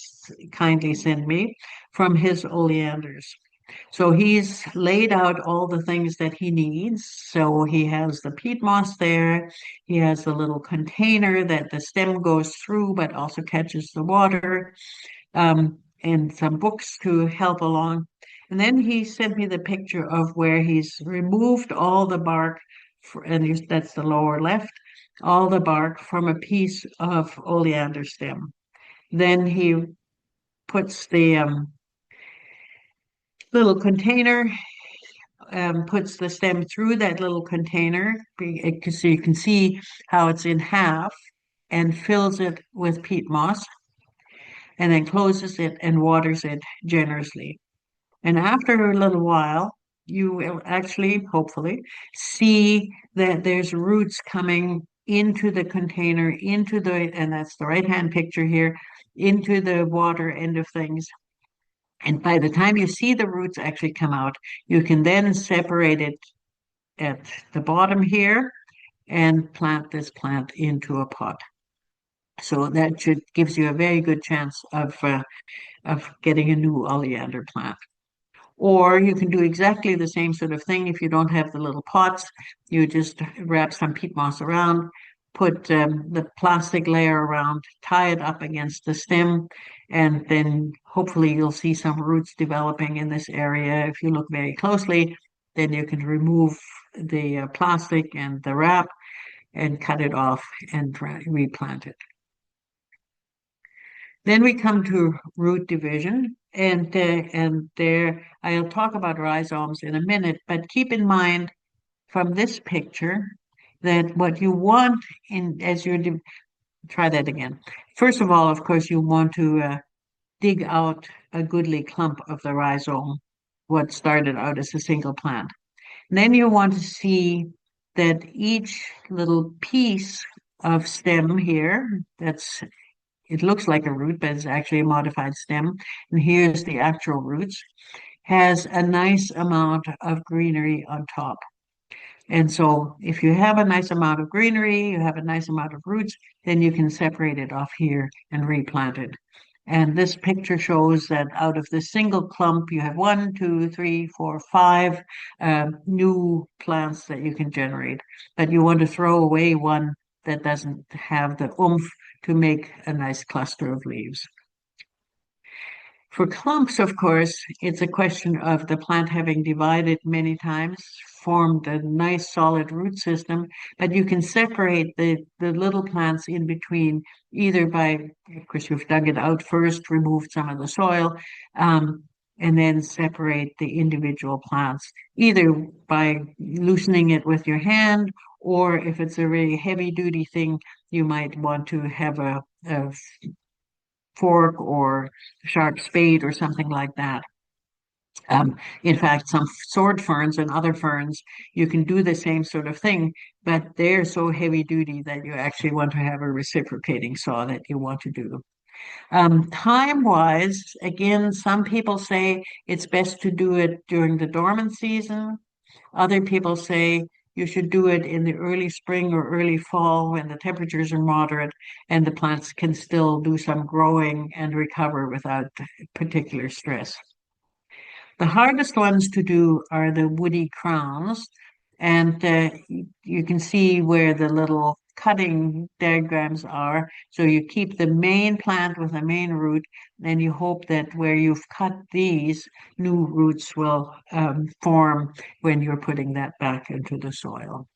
kindly sent me from his oleanders. So he's laid out all the things that he needs. So he has the peat moss there. He has the little container that the stem goes through, but also catches the water, and some books to help along. And then he sent me the picture of where he's removed all the bark, and that's the lower left, all the bark from a piece of oleander stem. Then he puts the little container, puts the stem through that little container, so you can see how it's in half, and fills it with peat moss, and then closes it and waters it generously. And after a little while, you will actually, hopefully, see that there's roots coming into the container, and that's the right-hand picture here, into the water end of things. And by the time you see the roots actually come out, you can then separate it at the bottom here and plant this plant into a pot. So that should gives you a very good chance of getting a new oleander plant. Or you can do exactly the same sort of thing if you don't have the little pots. You just wrap some peat moss around, put the plastic layer around, tie it up against the stem, and then hopefully you'll see some roots developing in this area. If you look very closely, then you can remove the plastic and the wrap and cut it off and replant it. Then we come to root division, and there I'll talk about rhizomes in a minute, but keep in mind from this picture that what you want try that again. First of all, of course, you want to dig out a goodly clump of the rhizome, what started out as a single plant. And then you want to see that each little piece of stem here, it looks like a root, but it's actually a modified stem. And here's the actual roots, has a nice amount of greenery on top. And so if you have a nice amount of greenery, you have a nice amount of roots, then you can separate it off here and replant it. And this picture shows that out of this single clump, you have 1, 2, 3, 4, 5 new plants that you can generate. But you want to throw away one that doesn't have the oomph to make a nice cluster of leaves. For clumps, of course, it's a question of the plant having divided many times, formed a nice solid root system, but you can separate the little plants in between either by, of course, you've dug it out first, removed some of the soil, and then separate the individual plants, either by loosening it with your hand, or if it's a really heavy duty thing, you might want to have a fork or sharp spade or something like that. In fact, some sword ferns and other ferns, you can do the same sort of thing, but they're so heavy duty that you actually want to have a reciprocating saw that you want to do. Time-wise, again, some people say it's best to do it during the dormant season. Other people say you should do it in the early spring or early fall when the temperatures are moderate and the plants can still do some growing and recover without particular stress. The hardest ones to do are the woody crowns, and you can see where the little cutting diagrams are. So you keep the main plant with the main root, and you hope that where you've cut these, new roots will form when you're putting that back into the soil.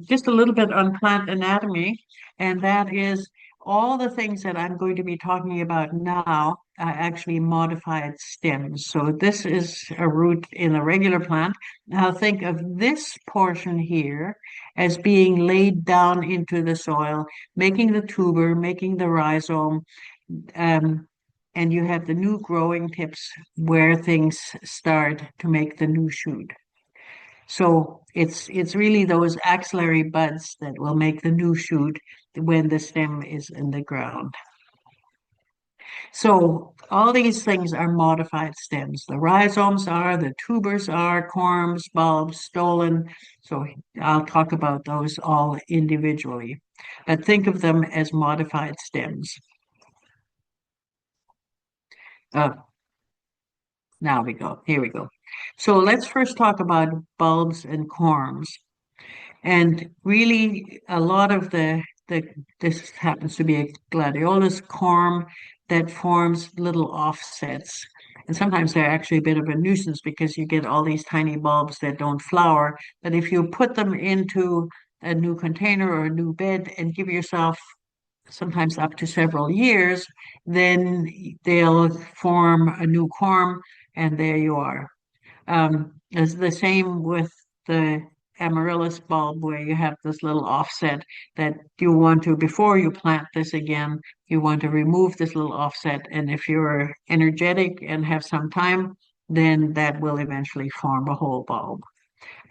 Just a little bit on plant anatomy, and that is all the things that I'm going to be talking about now are actually modified stems. So this is a root in a regular plant. Now think of this portion here as being laid down into the soil, making the tuber, making the rhizome, um, and you have the new growing tips where things start to make the new shoot. So it's really those axillary buds that will make the new shoot when the stem is in the ground. So all these things are modified stems. The rhizomes are, the tubers are, corms, bulbs, stolon. So I'll talk about those all individually. But think of them as modified stems. Uh, now we go. Here we go. So let's first talk about bulbs and corms. And really, a lot of the this happens to be a gladiolus corm that forms little offsets. And sometimes they're actually a bit of a nuisance because you get all these tiny bulbs that don't flower. But if you put them into a new container or a new bed and give yourself sometimes up to several years, then they'll form a new corm, and there you are. It's the same with the amaryllis bulb where you have this little offset that you want to, before you plant this again, you want to remove this little offset. And if you're energetic and have some time, then that will eventually form a whole bulb.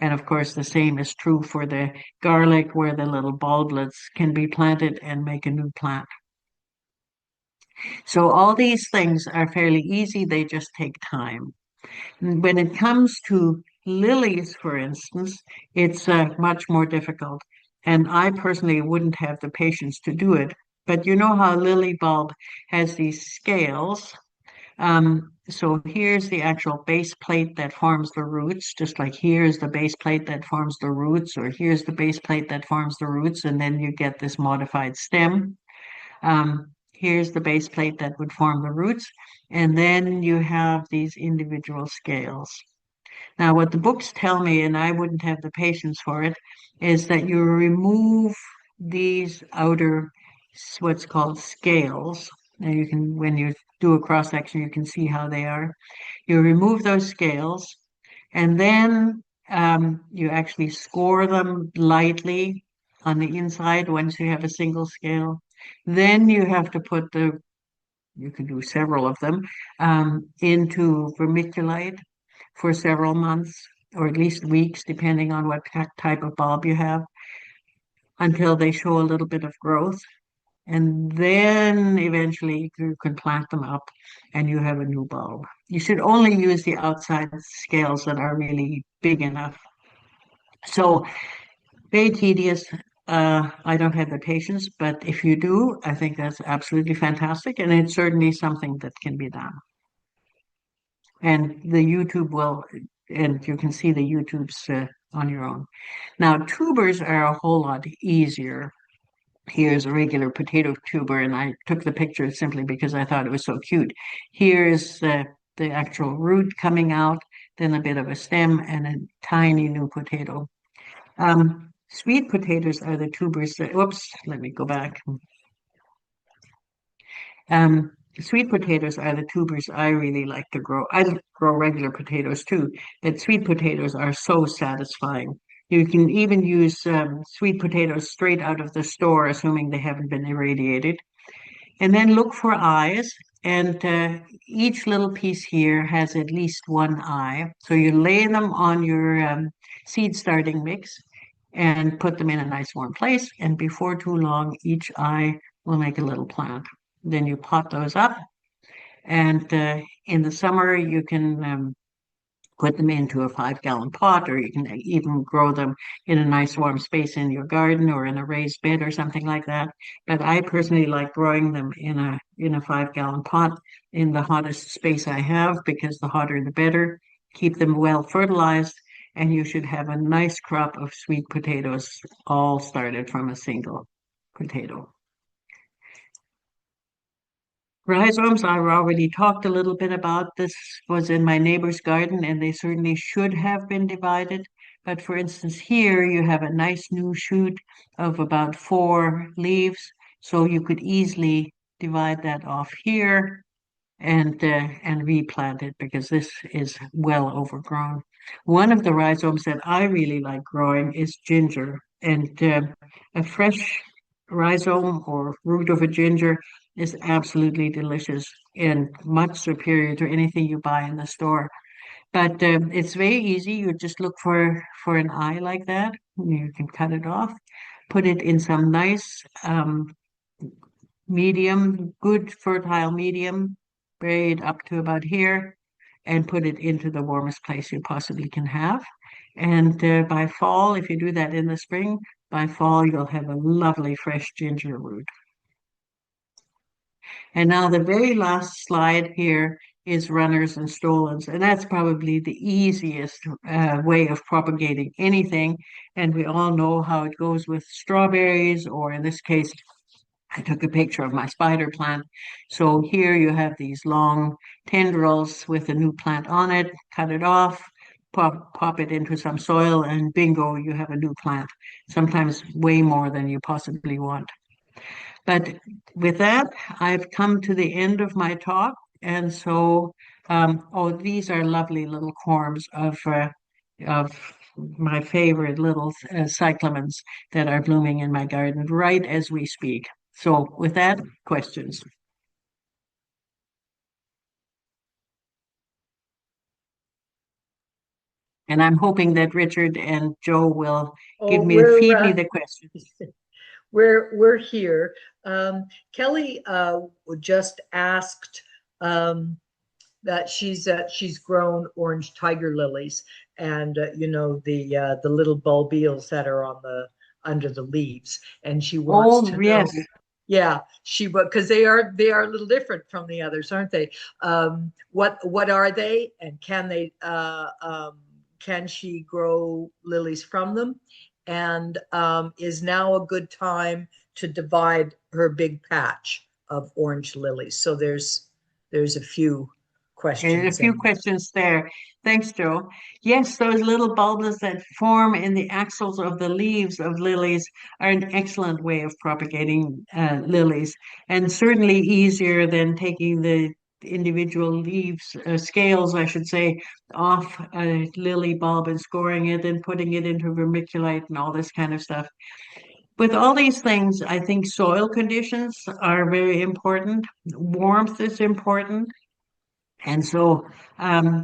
And of course, the same is true for the garlic where the little bulblets can be planted and make a new plant. So all these things are fairly easy, they just take time. When it comes to lilies, for instance, it's much more difficult. And I personally wouldn't have the patience to do it. But you know how a lily bulb has these scales. So here's the actual base plate that forms the roots, just like here's the base plate that forms the roots, or here's the base plate that forms the roots, and then you get this modified stem. Here's the base plate that would form the roots, and then you have these individual scales. Now, what the books tell me, and I wouldn't have the patience for it, is that you remove these outer, what's called scales. And you can, when you do a cross section, you can see how they are. You remove those scales, and then you actually score them lightly on the inside once you have a single scale. Then you have to put you can do several of them, into vermiculite for several months or at least weeks, depending on what type of bulb you have, until they show a little bit of growth. And then eventually you can plant them up and you have a new bulb. You should only use the outside scales that are really big enough. So very tedious. I don't have the patience, but if you do, I think that's absolutely fantastic. And it's certainly something that can be done. And the YouTube will, and you can see the YouTubes on your own. Now, tubers are a whole lot easier. Here's a regular potato tuber, and I took the picture simply because I thought it was so cute. Here's the actual root coming out, then a bit of a stem, and a tiny new potato. Sweet potatoes are the tubers that, whoops, let me go back. Sweet potatoes are the tubers I really like to grow. I grow regular potatoes too, but sweet potatoes are so satisfying. You can even use sweet potatoes straight out of the store, assuming they haven't been irradiated. And then look for eyes. And each little piece here has at least one eye. So you lay them on your seed starting mix and put them in a nice warm place. And before too long, each eye will make a little plant. Then you pot those up. And in the summer, you can put them into a 5-gallon pot, or you can even grow them in a nice warm space in your garden or in a raised bed or something like that. But I personally like growing them in a 5-gallon pot in the hottest space I have, because the hotter the better. Keep them well fertilized, and you should have a nice crop of sweet potatoes, all started from a single potato. Rhizomes, I've already talked a little bit about. This was in my neighbor's garden, and they certainly should have been divided. But for instance, here you have a nice new shoot of about 4 leaves, so you could easily divide that off here and replant it, because this is well overgrown. One of the rhizomes that I really like growing is ginger, and a fresh rhizome or root of a ginger is absolutely delicious and much superior to anything you buy in the store. But it's very easy. You just look for an eye like that. You can cut it off, put it in some nice medium, good fertile medium, bury it up to about here, and put it into the warmest place you possibly can have. And by fall, if you do that in the spring, by fall you'll have a lovely fresh ginger root. And now the very last slide here is runners and stolons, and that's probably the easiest way of propagating anything. And we all know how it goes with strawberries, or in this case, I took a picture of my spider plant. So here you have these long tendrils with a new plant on it, cut it off, pop it into some soil, and bingo, you have a new plant. Sometimes way more than you possibly want. But with that, I've come to the end of my talk. And so, oh, these are lovely little corms of my favorite little cyclamens that are blooming in my garden right as we speak. So, with that, questions. And I'm hoping that Richard and Joe will give Oh, me feed me the questions. we're here. Kelly just asked that she's grown orange tiger lilies, and the little bulbils that are on the under the leaves, and she wants Oh, to know. yes. Yeah, she because they are a little different from the others, aren't they? What are they, and can she grow lilies from them? And is now a good time to divide her big patch of orange lilies? So there's a few And a questions few in there. questions there. Thanks, Joe. Yes, those little bulbs that form in the axils of the leaves of lilies are an excellent way of propagating lilies, and certainly easier than taking the individual leaves, scales, I should say, off a lily bulb and scoring it and putting it into vermiculite and all this kind of stuff. With all these things, I think soil conditions are very important. Warmth is important. And so,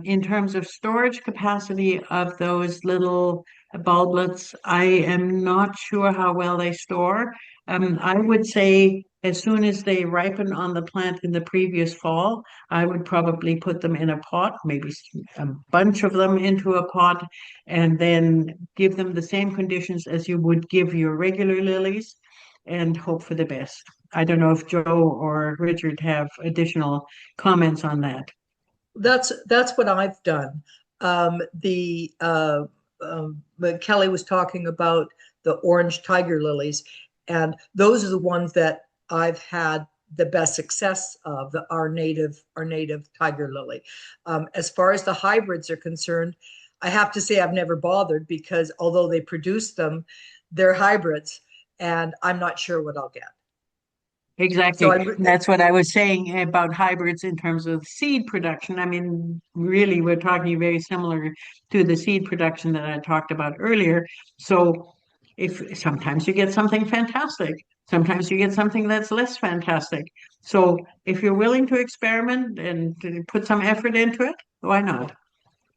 in terms of storage capacity of those little bulblets, I am not sure how well they store. I would say as soon as they ripen on the plant in the previous fall, I would probably put them in a pot, maybe a bunch of them into a pot, and then give them the same conditions as you would give your regular lilies and hope for the best. I don't know if Joe or Richard have additional comments on that. That's what I've done. The but Kelly was talking about the orange tiger lilies, and those are the ones that I've had the best success of, our native tiger lily. As far as the hybrids are concerned, I have to say I've never bothered, because although they produce them, they're hybrids, and I'm not sure what I'll get. So Exactly. I And that's what I was saying about hybrids in terms of seed production. I mean, really, we're talking very similar to the seed production that I talked about earlier. So if sometimes you get something fantastic, sometimes you get something that's less fantastic. So if you're willing to experiment and to put some effort into it, why not?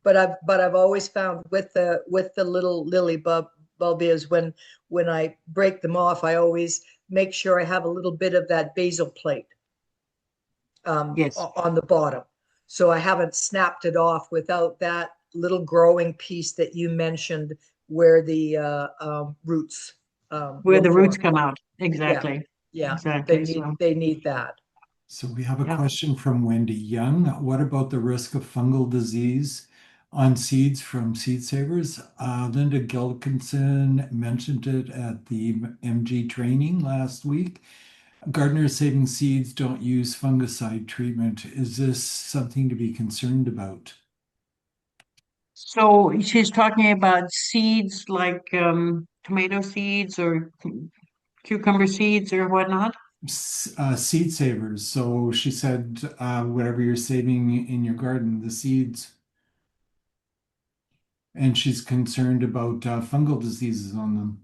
but I've always found with the little lily bulbs, when I break them off, I always make sure I have a little bit of that basal plate Yes. on the bottom. So I haven't snapped it off without that little growing piece that you mentioned, where the roots Where will the roots form. come out. Yeah, Exactly. yeah, they Exactly. need So, they need that. So we have a yeah. question from Wendy Young. What about the risk of fungal disease on seeds from seed savers? Linda Gilkinson mentioned it at the MG training last week. Gardeners saving seeds don't use fungicide treatment. Is this something to be concerned about? So she's talking about seeds like tomato seeds or cucumber seeds or whatnot. Seed savers. So she said, whatever you're saving in your garden, the seeds, and she's concerned about fungal diseases on them.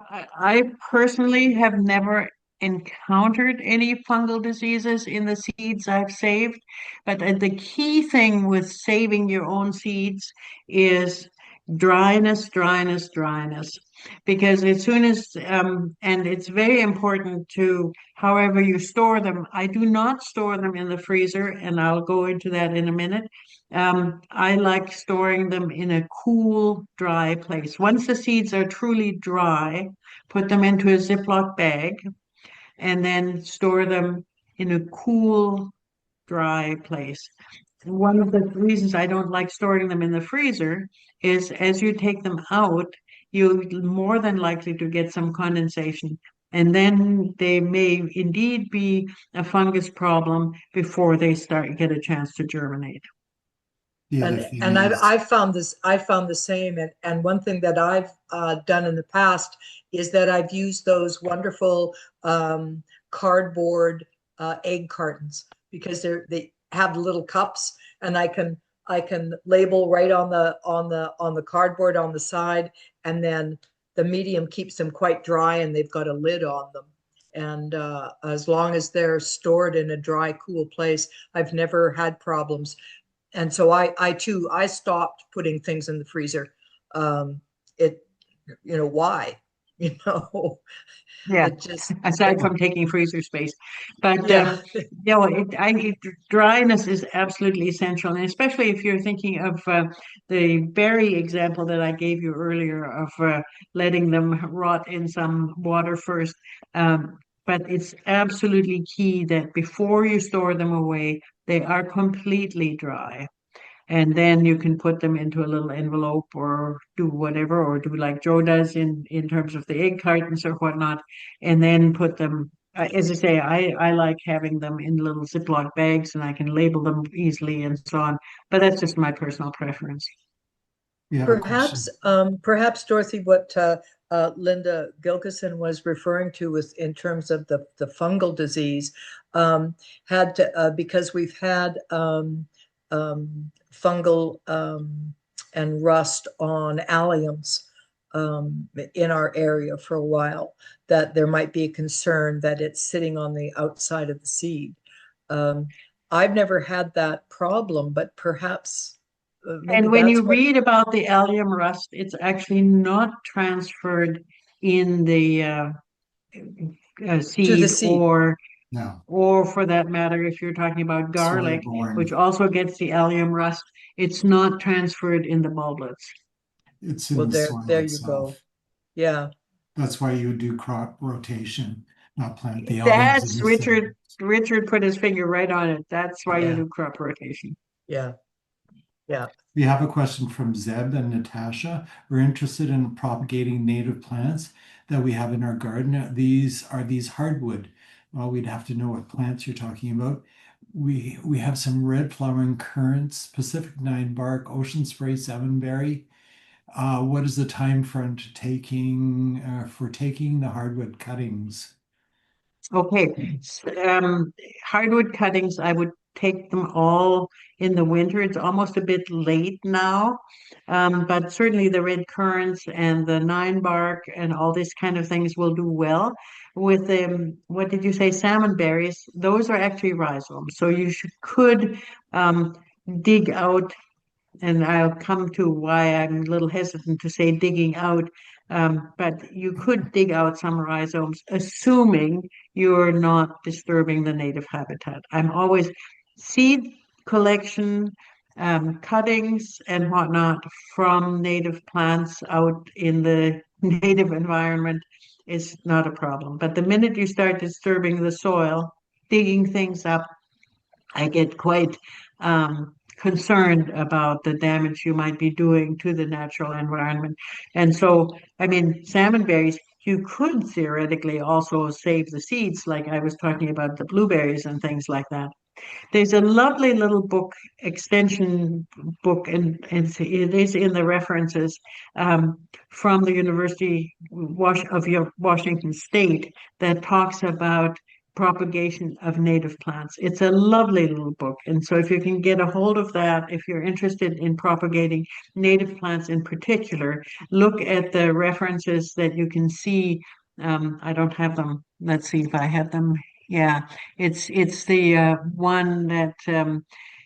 I personally have never encountered any fungal diseases in the seeds I've saved. But the key thing with saving your own seeds is dryness, dryness, dryness. Because as soon as, and it's very important to, however you store them, I do not store them in the freezer, and I'll go into that in a minute. I like storing them in a cool, dry place. Once the seeds are truly dry, put them into a Ziploc bag and then store them in a cool, dry place. One of the reasons I don't like storing them in the freezer is as you take them out, you're more than likely to get some condensation. And then they may indeed be a fungus problem before they start get a chance to germinate. The other And thing and I've is, I've found this I found the same. And one thing that I've done in the past is that I've used those wonderful cardboard egg cartons, because they have little cups, and I can label right on the cardboard on the side, and then the medium keeps them quite dry, and they've got a lid on them. And as long as they're stored in a dry, cool place, I've never had problems. And so I too, I stopped putting things in the freezer. It, why? You know, Yeah, it just, aside from taking freezer space. But yeah, dryness is absolutely essential, and especially if you're thinking of the berry example that I gave you earlier of letting them rot in some water first. But it's absolutely key that before you store them away, they are completely dry. And then you can put them into a little envelope or do whatever, or do like Joe does in terms of the egg cartons or whatnot, and then put them. As I say, I like having them in little Ziploc bags, and I can label them easily and so on. But that's just my personal preference. we have a perhaps, question. perhaps Dorothy, what Linda Gilkison was referring to was in terms of the fungal disease, had to, because we've had fungal and rust on alliums in our area for a while, that there might be a concern that it's sitting on the outside of the seed. Um, I've never had that problem, but perhaps maybe And when you that's what read about the allium rust, it's actually not transferred in the to the seed, seed. No, or for that matter, if you're talking about soil garlic, which borne. also gets the allium rust, it's not transferred in the bulblets. It's in Well, the soil there you go. itself. Yeah. That's why you do crop rotation, not plant the alliums in That's the Richard. center. Richard put his finger right on it. That's why you Yeah. do crop rotation. Yeah. Yeah. We have a question from Zeb and Natasha. We're interested in propagating native plants that we have in our garden. These hardwood? Well, we'd have to know what plants you're talking about. We have some red flowering currants, Pacific nine bark, ocean spray salmonberry. What is the time frame to taking for taking the hardwood cuttings? Okay. Hardwood cuttings, I would take them all in the winter. It's almost a bit late now, but certainly the red currants and the nine bark and all these kind of things will do well. With what did you say, salmon berries? Those are actually rhizomes. So could um, dig out, and I'll come to why I'm a little hesitant to say digging out, but you could dig out some rhizomes, assuming you're not disturbing the native habitat. I'm always seed collection, cuttings and whatnot from native plants out in the native environment is not a problem. But the minute you start disturbing the soil, digging things up, I get quite concerned about the damage you might be doing to the natural environment. And so, I mean, salmon berries, you could theoretically also save the seeds, like I was talking about the blueberries and things like that. There's a lovely little book, extension book, and it is in the references from the University of Washington State that talks about propagation of native plants. It's a lovely little book. And so if you can get a hold of that, if you're interested in propagating native plants in particular, look at the references that you can see I don't have them. Let's see if I have them. Yeah, it's the one that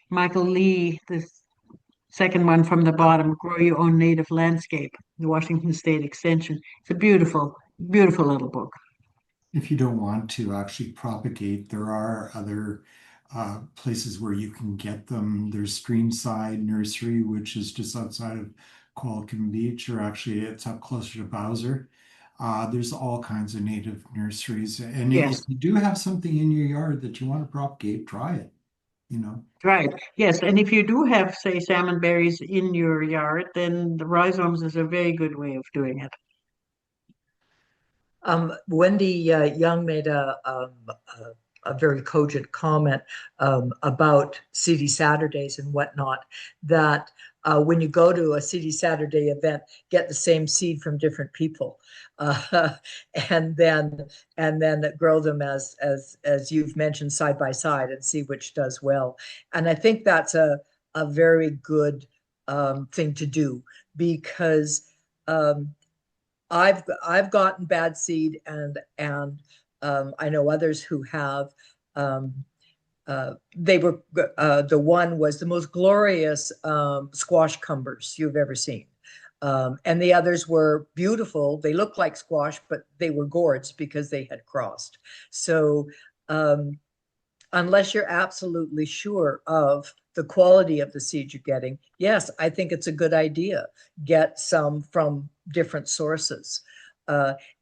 Michael Lee, the second one from the bottom, Grow Your Own Native Landscape, the Washington State Extension. It's a beautiful, beautiful little book. If you don't want to actually propagate, there are other places where you can get them. There's Streamside Nursery, which is just outside of Qualicum Beach, or actually it's up closer to Bowser. There's all kinds of native nurseries. And if Yes, you do have something in your yard that you want to propagate, try it, you know. right. Yes, and if you do have, say, salmon berries in your yard, then the rhizomes is a very good way of doing it. Wendy Young made a very cogent comment about Seedy Saturdays and whatnot, that when you go to a Seedy Saturday event, get the same seed from different people, uh, and then grow them as you've mentioned, side by side, and see which does well. And I think that's a very good thing to do, because I've gotten bad seed, and I know others who have. Um, they were The one was the most glorious squash cumbers you've ever seen, and the others were beautiful. They looked like squash, but they were gourds because they had crossed. So um, unless you're absolutely sure of the quality of the seed you're getting, yes, I think it's a good idea. Get some from different sources.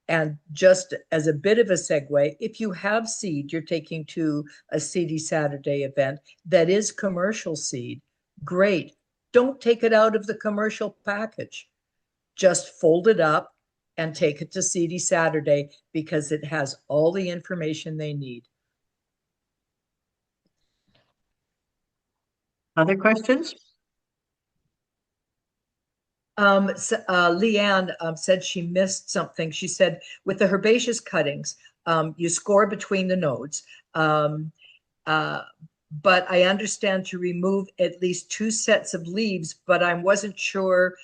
And just as a bit of a segue, if you have seed you're taking to a Seedy Saturday event that is commercial seed, great. Don't take it out of the commercial package. Just fold it up and take it to Seedy Saturday, because it has all the information they need. Other questions? Leanne said she missed something. She said with the herbaceous cuttings, you score between the nodes. Uh, but I understand to remove at least 2 sets of leaves, but I wasn't sure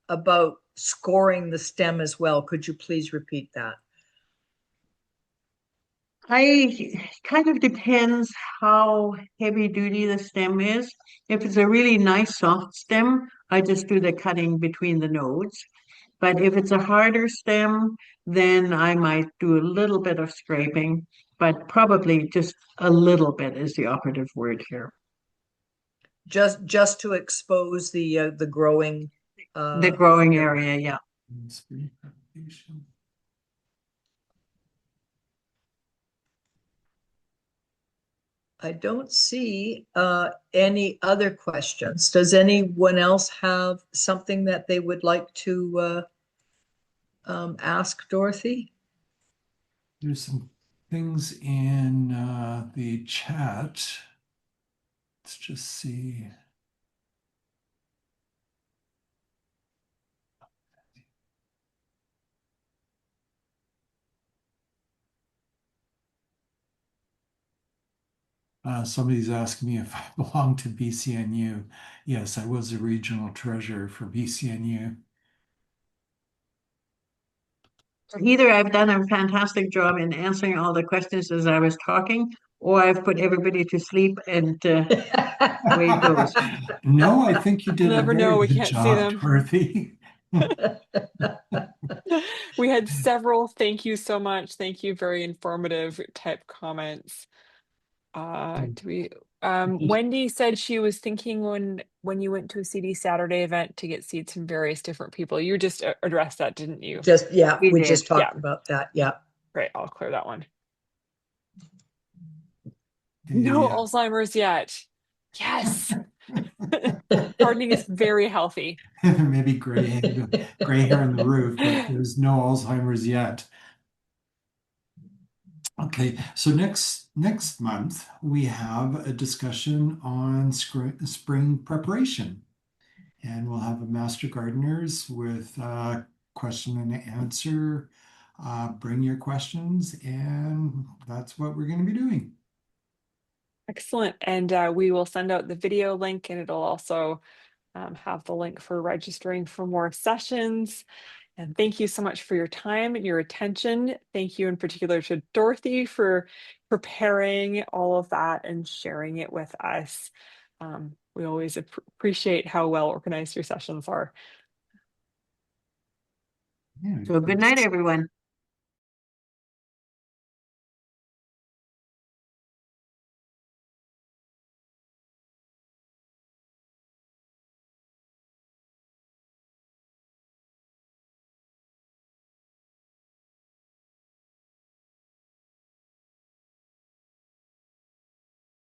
about scoring the stem as well. Could you please repeat that? I kind of depends how heavy duty the stem is. If it's a really nice soft stem, I just do the cutting between the nodes. But if it's a harder stem, then I might do a little bit of scraping, but probably just a little bit is the operative word here. Just to expose the growing The growing area. area, yeah. Spring propagation. I don't see any other questions. Does anyone else have something that they would like to ask Dorothy? There's some things in the chat. Let's just see. Somebody's asking me if I belong to BCNU. Yes, I was a regional treasurer for BCNU. Either I've done a fantastic job in answering all the questions as I was talking, or I've put everybody to sleep and away it goes. No, I think you We'll did a never very know. We good can't see job, them. Dorothy. We had several thank you so much. Thank you. Very informative type comments. Do we Wendy said she was thinking when you went to a CD Saturday event to get seeds from various different people. You just addressed that, didn't you? Just, yeah, We we did. just Yeah, talked about that. Yeah. great. I'll clear that one. No Yeah. Alzheimer's yet. Yes. Gardening is very healthy. Maybe gray hair in the roof, but there's no Alzheimer's yet. Okay, so next month we have a discussion on spring preparation, and we'll have a master gardeners with question and answer. Bring your questions, and that's what we're going to be doing. Excellent. And we will send out the video link, and it'll also have the link for registering for more sessions. And thank you so much for your time and your attention. Thank you in particular to Dorothy for preparing all of that and sharing it with us. We always appreciate how well organized your sessions are. Yeah, So good night, everyone.